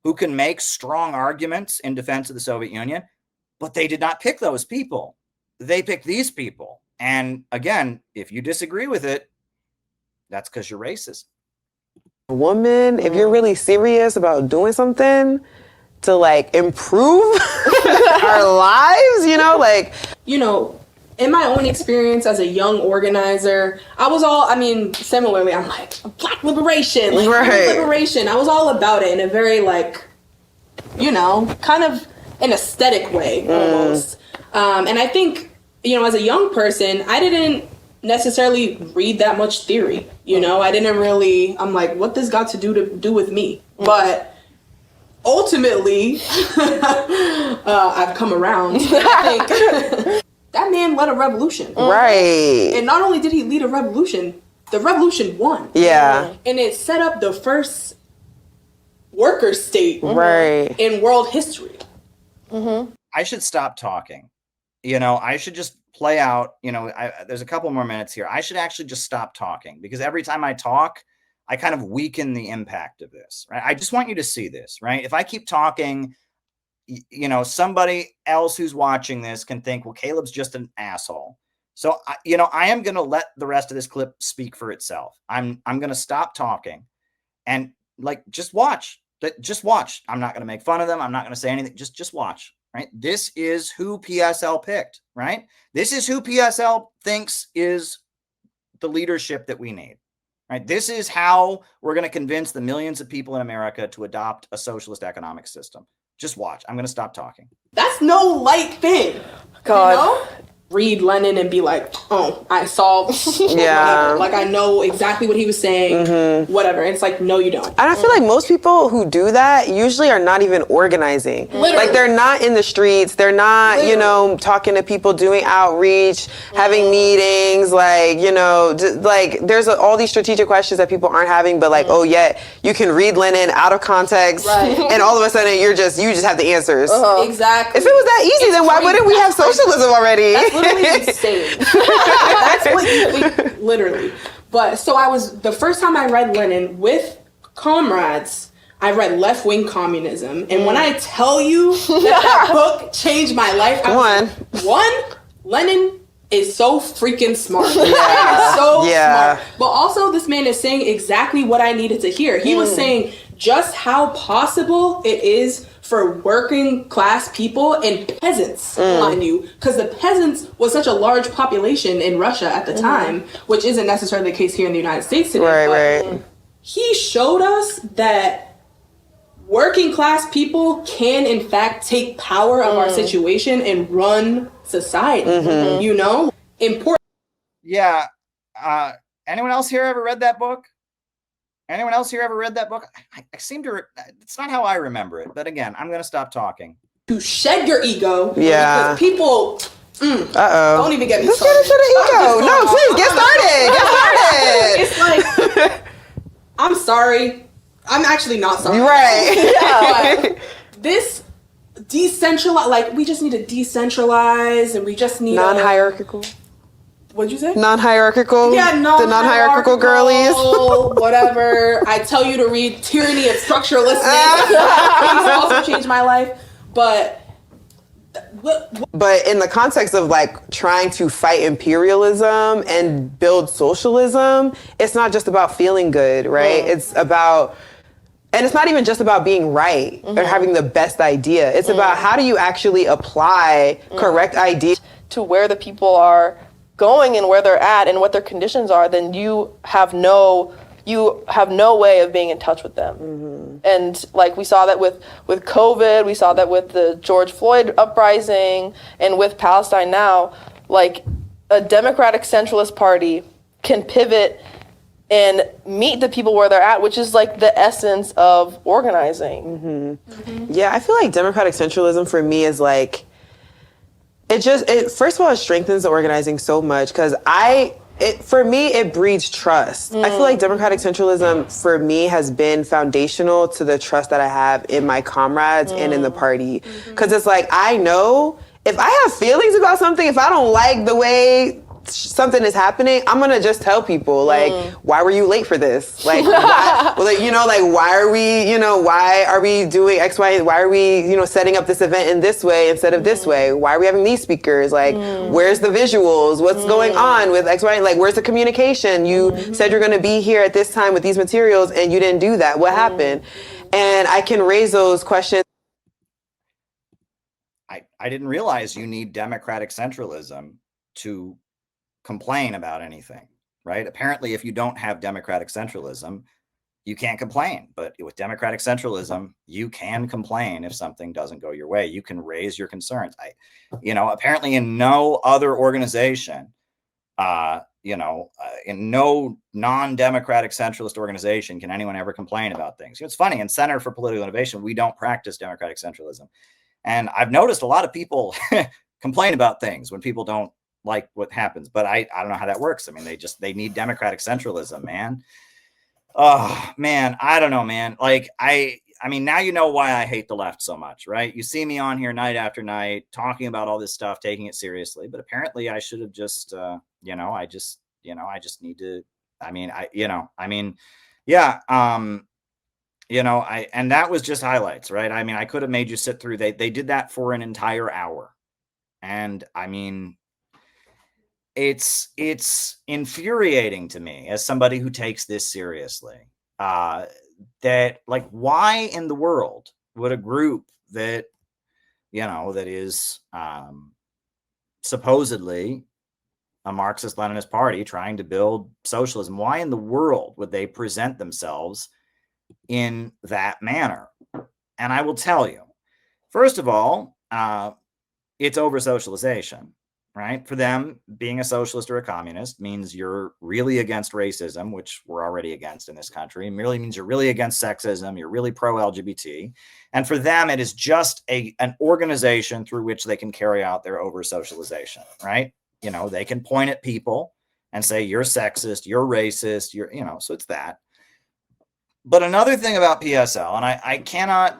who can make strong arguments in defense of the Soviet Union, but they did not pick those people. They picked these people. And again, if you disagree with it, that's because you're racist. Woman, if you're really serious about doing something to like improve our lives, in my own experience as a young organizer, similarly, I'm like, Black liberation, liberation. I was all about it in a very kind of an aesthetic way almost. And I think, as a young person, I didn't necessarily read that much theory. I didn't really, I'm like, what this got to do with me? But ultimately, I've come around. I think that man led a revolution. Right. And not only did he lead a revolution, the revolution won. Yeah. And it set up the first worker state in world history. I should stop talking. I should just play out, there's a couple more minutes here. I should actually just stop talking because every time I talk, I kind of weaken the impact of this, right? I just want you to see this, right? If I keep talking, somebody else who's watching this can think, well, Caleb's just an asshole. So, I am going to let the rest of this clip speak for itself. I'm going to stop talking and just watch. Just watch. I'm not going to make fun of them. I'm not going to say anything. Just watch. Right. This is who PSL picked. Right. This is who PSL thinks is the leadership that we need. Right. This is how we're going to convince the millions of people in America to adopt a socialist economic system. Just watch. I'm going to stop talking. That's no light thing. God. Read Lenin and be like, oh, I saw whatever. Like I know exactly what he was saying, whatever. And it's like, no, you don't. And I feel like most people who do that usually are not even organizing. Literally. Like they're not in the streets. They're not, talking to people, doing outreach, having meetings, there's all these strategic questions that people aren't having, but you can read Lenin out of context and all of a sudden you just have the answers. Exactly. If it was that easy, then why wouldn't we have socialism already? That's literally insane. That's what you think, literally. But so the first time I read Lenin with comrades, I read Left Wing Communism. And when I tell you that book changed my life, Lenin is so freaking smart. Yeah. Smart. But also this man is saying exactly what I needed to hear. He was saying just how possible it is for working class people and peasants, mind you, because the peasants was such a large population in Russia at the time, which isn't necessarily the case here in the United States today. Right. He showed us that working class people can in fact take power of our situation and run society. Important. Yeah. Anyone else here ever read that book? Anyone else here ever read that book? I seem to, it's not how I remember it, but again, I'm going to stop talking. To shed your ego. Yeah. Because people, don't even get me Let's started. Let's get into the ego. No, please, get started. It's like, I'm sorry. I'm actually not sorry. Right. But this decentralized, we just need to decentralize and we just need non-hierarchical. What'd you say? Non-hierarchical? Yeah, the non-hierarchical girlies. Whatever. I tell you to read Tyranny of Structurelessness. It's also changed my life. But in the context of trying to fight imperialism and build socialism, it's not just about feeling good, right? It's about, and it's not even just about being right or having the best idea. It's about how do you actually apply correct ideas to where the people are going and where they're at and what their conditions are, then you have no way of being in touch with them. And we saw that with COVID, we saw that with the George Floyd uprising, and with Palestine now, a democratic centralist party can pivot and meet the people where they're at, which is like the essence of organizing. Yeah, I feel like democratic centralism for me is like, first of all, it strengthens the organizing so much because for me, it breeds trust. I feel like democratic centralism for me has been foundational to the trust that I have in my comrades and in the party. Because it's like, I know if I have feelings about something, if I don't like the way something is happening, I'm gonna just tell people, like, why were you late for this? Like, why, like, you know, like, why are we doing X, Y, why are we, setting up this event in this way instead of this way? Why are we having these speakers? Like, where's the visuals? What's going on with X, Y? Like, where's the communication? You said you're gonna be here at this time with these materials and you didn't do that. What happened? And I can raise those questions. I didn't realize you need democratic centralism to complain about anything, right? Apparently, if you don't have democratic centralism, you can't complain. But with democratic centralism, you can complain if something doesn't go your way. You can raise your concerns. Apparently in no other organization, in no non-democratic centralist organization can anyone ever complain about things. It's funny, in Center for Political Innovation, we don't practice democratic centralism. And I've noticed a lot of people complain about things when people don't like what happens, but I don't know how that works. I mean, they need democratic centralism, man. Oh man, I don't know, man. Like I mean, now you know why I hate the left so much, right? You see me on here night after night talking about all this stuff, taking it seriously, but apparently I should have just, I just need to, and that was just highlights, right? I mean, I could have made you sit through, they did that for an entire hour. And I mean, it's infuriating to me as somebody who takes this seriously, that like, why in the world would a group that, that is supposedly a Marxist-Leninist party trying to build socialism, why in the world would they present themselves in that manner? And I will tell you, first of all, it's over-socialization. Right? For them, being a socialist or a communist means you're really against racism, which we're already against in this country. It merely means you're really against sexism. You're really pro-LGBT. And for them, it is just an organization through which they can carry out their over-socialization, right? They can point at people and say, you're sexist, you're racist, so it's that. But another thing about PSL, and I cannot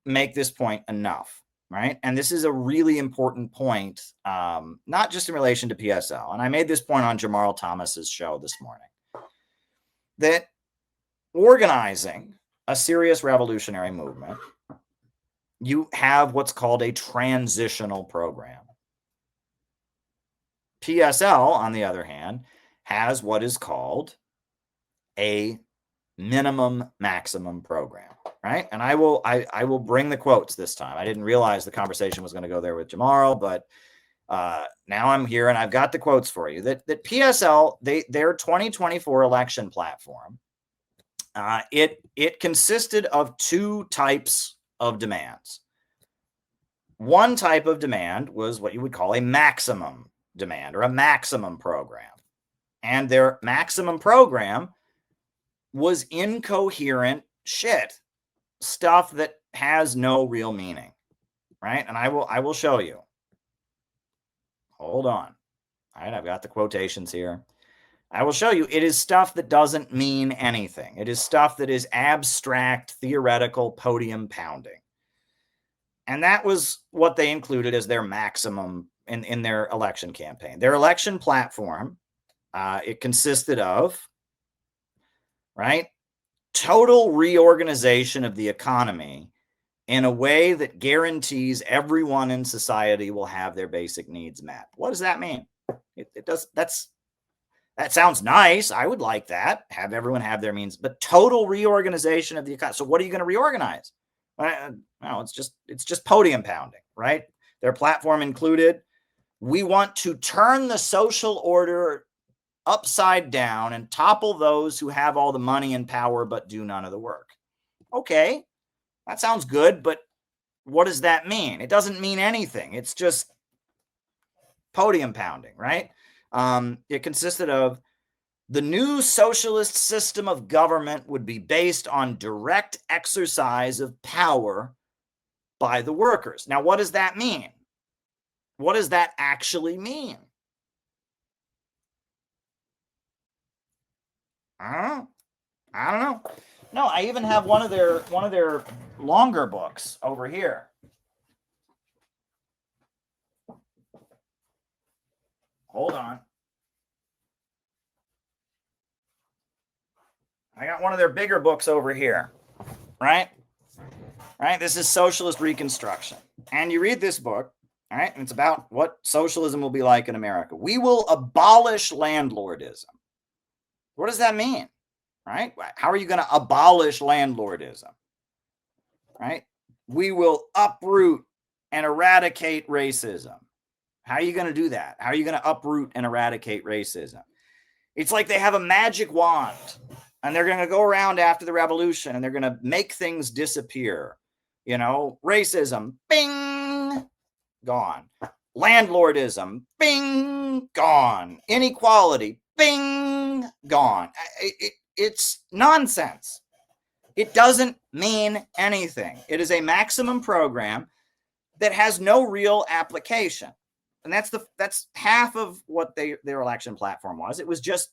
make this point enough, right? And this is a really important point, not just in relation to PSL. And I made this point on Jamarl Thomas's show this morning, that organizing a serious revolutionary movement, you have what's called a transitional program. PSL, on the other hand, has what is called a minimum maximum program, right? And I will bring the quotes this time. I didn't realize the conversation was going to go there with Jamarl, but now I'm here and I've got the quotes for you. That PSL, their 2024 election platform, it consisted of two types of demands. One type of demand was what you would call a maximum demand or a maximum program. And their maximum program was incoherent shit, stuff that has no real meaning, right? And I will show you. Hold on. All right, I've got the quotations here. I will show you. It is stuff that doesn't mean anything. It is stuff that is abstract, theoretical, podium pounding. And that was what they included as their maximum in their election campaign. Their election platform, it consisted of, right, total reorganization of the economy in a way that guarantees everyone in society will have their basic needs met. What does that mean? That sounds nice. I would like that. Have everyone have their means, but total reorganization of the economy. So what are you going to reorganize? No, it's just podium pounding, right? Their platform included, we want to turn the social order upside down and topple those who have all the money and power but do none of the work. Okay, that sounds good, but what does that mean? It doesn't mean anything. It's just podium pounding, right? It consisted of The new socialist system of government would be based on direct exercise of power by the workers. Now, what does that mean? What does that actually mean? I don't know. No, I even have one of their longer books over here. Hold on. I got one of their bigger books over here. Right? Right? This is Socialist Reconstruction. And you read this book, all right? And it's about what socialism will be like in America. We will abolish landlordism. What does that mean? Right? How are you going to abolish landlordism? Right? We will uproot and eradicate racism. How are you going to do that? How are you going to uproot and eradicate racism? It's like they have a magic wand and they're going to go around after the revolution and they're going to make things disappear. You know, racism, bing, gone. Landlordism, bing, gone. Inequality, bing, gone. It's nonsense. It doesn't mean anything. It is a maximum program that has no real application. And that's half of what their election platform was. It was just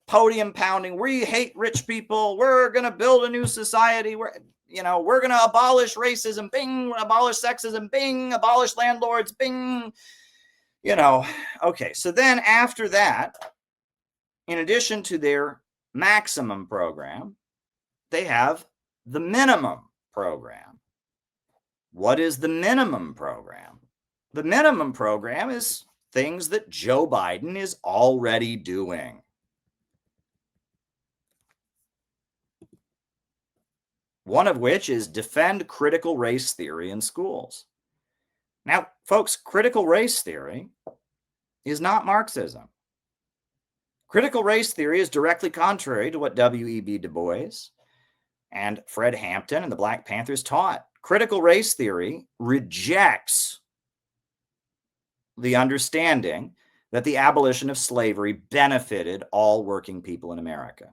podium pounding. We hate rich people. We're going to build a new society. We're going to abolish racism. Bing. Abolish sexism. Bing. Abolish landlords. Bing. Okay. So then after that, in addition to their maximum program, they have the minimum program. What is the minimum program? The minimum program is things that Joe Biden is already doing. One of which is defend critical race theory in schools. Now, folks, critical race theory is not Marxism. Critical race theory is directly contrary to what W.E.B. Du Bois and Fred Hampton and the Black Panthers taught. Critical race theory rejects the understanding that the abolition of slavery benefited all working people in America.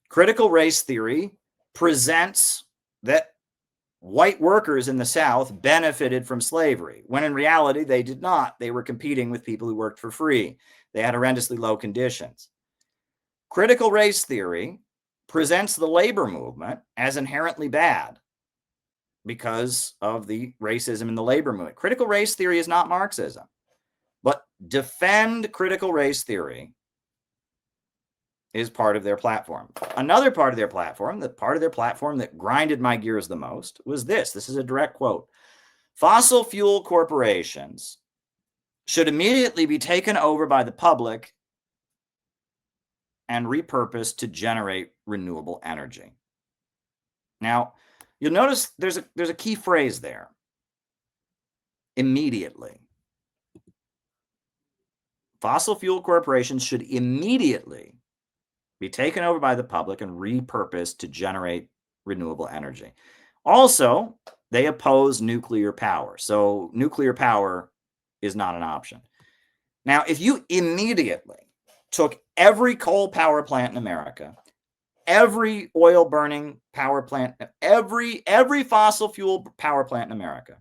Critical race theory presents that white workers in the South benefited from slavery, when in reality they did not. They were competing with people who worked for free. They had horrendously low conditions. Critical race theory presents the labor movement as inherently bad because of the racism in the labor movement. Critical race theory is not Marxism, but defend critical race theory is part of their platform. Another part of their platform, the part of their platform that grinded my gears the most, was this. This is a direct quote. Fossil fuel corporations should immediately be taken over by the public and repurposed to generate renewable energy. Now, you'll notice there's a key phrase there. Immediately. Fossil fuel corporations should immediately be taken over by the public and repurposed to generate renewable energy. Also, they oppose nuclear power. So nuclear power is not an option. Now, if you immediately took every coal power plant in America, every oil burning power plant, every fossil fuel power plant in America,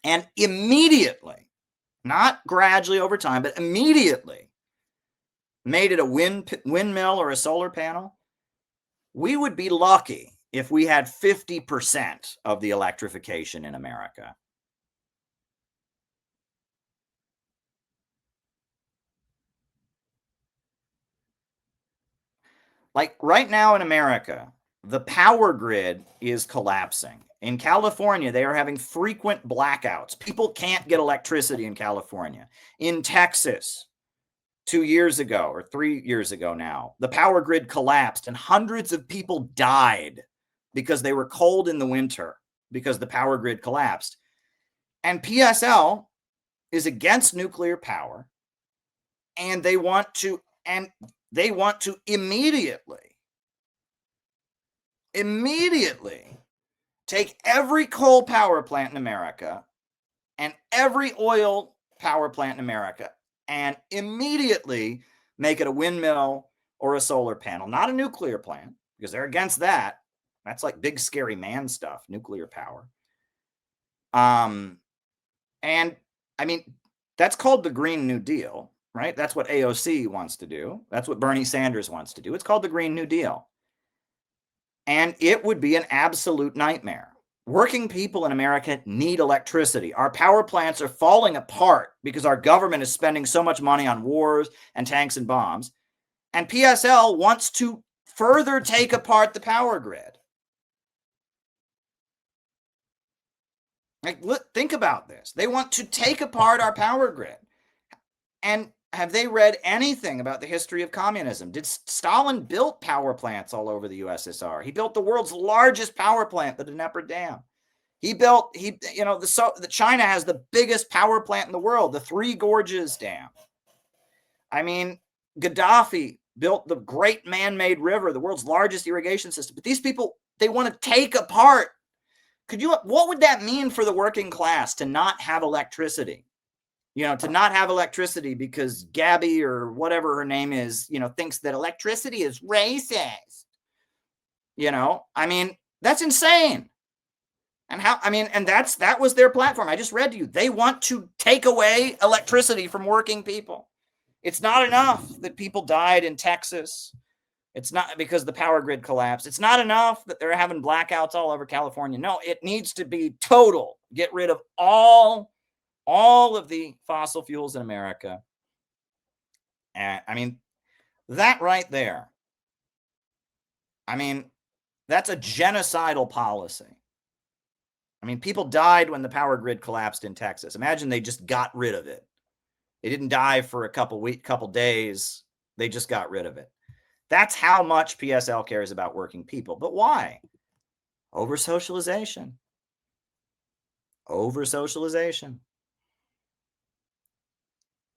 and immediately, not gradually over time, but immediately made it a windmill or a solar panel, we would be lucky if we had 50% of the electrification in America. Like right now in America, the power grid is collapsing. In California, they are having frequent blackouts. People can't get electricity in California. In Texas, 2 years ago or 3 years ago now, the power grid collapsed and hundreds of people died because they were cold in the winter because the power grid collapsed. And PSL is against nuclear power, and they want to immediately take every coal power plant in America and every oil power plant in America and immediately make it a windmill or a solar panel, not a nuclear plant, because they're against that. That's like big, scary man stuff, nuclear power. And I mean, that's called the Green New Deal, right? That's what AOC wants to do. That's what Bernie Sanders wants to do. It's called the Green New Deal. And it would be an absolute nightmare. Working people in America need electricity. Our power plants are falling apart because our government is spending so much money on wars and tanks and bombs. And PSL wants to further take apart the power grid. Like, think about this. They want to take apart our power grid. And have they read anything about the history of communism? Did Stalin build power plants all over the USSR? He built the world's largest power plant, the Dnieper Dam. China has the biggest power plant in the world, the Three Gorges Dam. I mean, Gaddafi built the great man-made river, the world's largest irrigation system. But these people, they want to take apart. What would that mean for the working class to not have electricity? To not have electricity because Gabby or whatever her name is, thinks that electricity is racist. I mean, that's insane. And that was their platform. I just read to you. They want to take away electricity from working people. It's not enough that people died in Texas. It's not because the power grid collapsed. It's not enough that they're having blackouts all over California. No, it needs to be total. Get rid of all of the fossil fuels in America. And I mean, that right there, I mean, that's a genocidal policy. I mean, people died when the power grid collapsed in Texas. Imagine they just got rid of it. They didn't die for a couple days. They just got rid of it. That's how much PSL cares about working people. But why? Over-socialization. Over-socialization.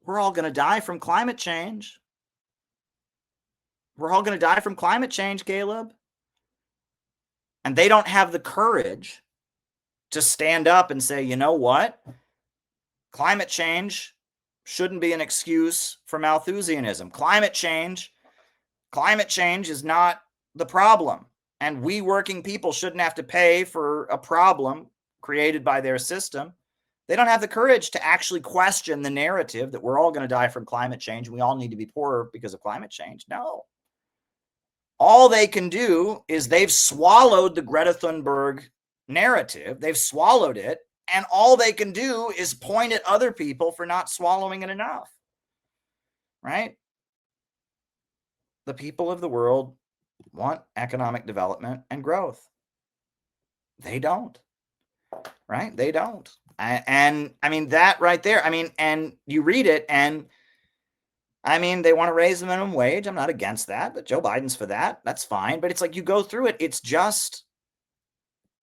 We're all going to die from climate change. We're all going to die from climate change, Caleb. And they don't have the courage to stand up and say, you know what? Climate change shouldn't be an excuse for Malthusianism. Climate change is not the problem. And we working people shouldn't have to pay for a problem created by their system. They don't have the courage to actually question the narrative that we're all going to die from climate change and we all need to be poorer because of climate change. No. All they can do is they've swallowed the Greta Thunberg narrative. They've swallowed it. And all they can do is point at other people for not swallowing it enough. Right? The people of the world want economic development and growth. They don't. Right? They don't. And I mean, that right there, I mean, and you read it and I mean, they want to raise the minimum wage. I'm not against that, but Joe Biden's for that. That's fine. But it's like you go through it. It's just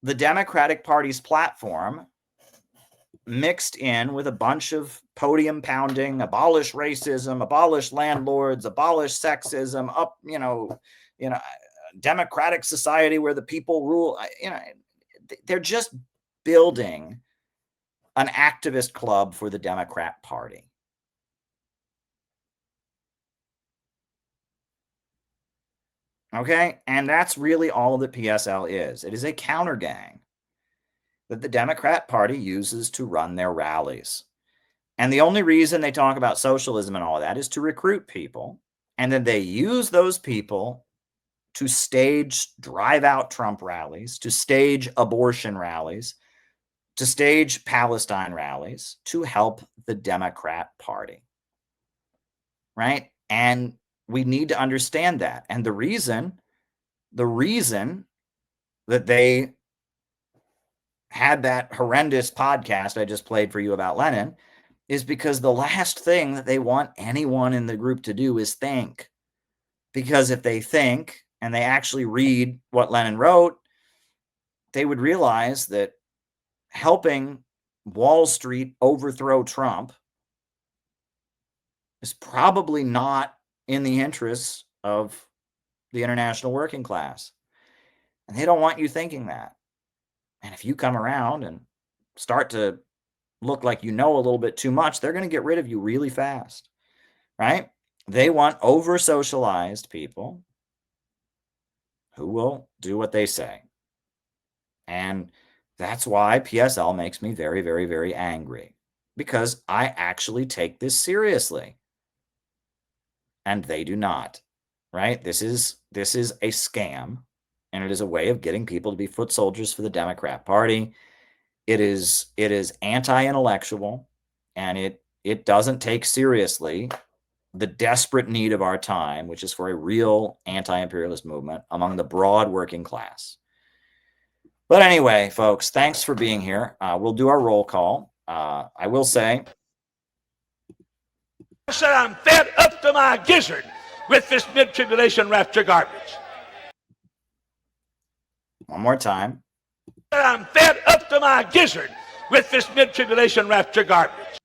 the Democratic Party's platform mixed in with a bunch of podium pounding, abolish racism, abolish landlords, abolish sexism, democratic society where the people rule. They're just building an activist club for the Democrat Party. Okay? And that's really all that PSL is. It is a counter gang that the Democrat Party uses to run their rallies. And the only reason they talk about socialism and all that is to recruit people. And then they use those people to stage drive-out Trump rallies, to stage abortion rallies, to stage Palestine rallies to help the Democrat Party. Right? And we need to understand that. And the reason that they had that horrendous podcast I just played for you about Lenin is because the last thing that they want anyone in the group to do is think. Because if they think and they actually read what Lenin wrote, they would realize that helping Wall Street overthrow Trump is probably not in the interests of the international working class. And they don't want you thinking that. And if you come around and start to look like you know a little bit too much, they're going to get rid of you really fast. Right? They want over-socialized people who will do what they say. And that's why PSL makes me very, very, very angry, because I actually take this seriously and they do not, right? This is a scam, and it is a way of getting people to be foot soldiers for the Democrat Party. It is anti-intellectual, and it doesn't take seriously the desperate need of our time, which is for a real anti-imperialist movement among the broad working class. But anyway, folks, thanks for being here. We'll do our roll call. I will say, I said I'm fed up to my gizzard with this mid-tribulation rapture garbage. one more time. I'm fed up to my gizzard with this mid-tribulation rapture garbage.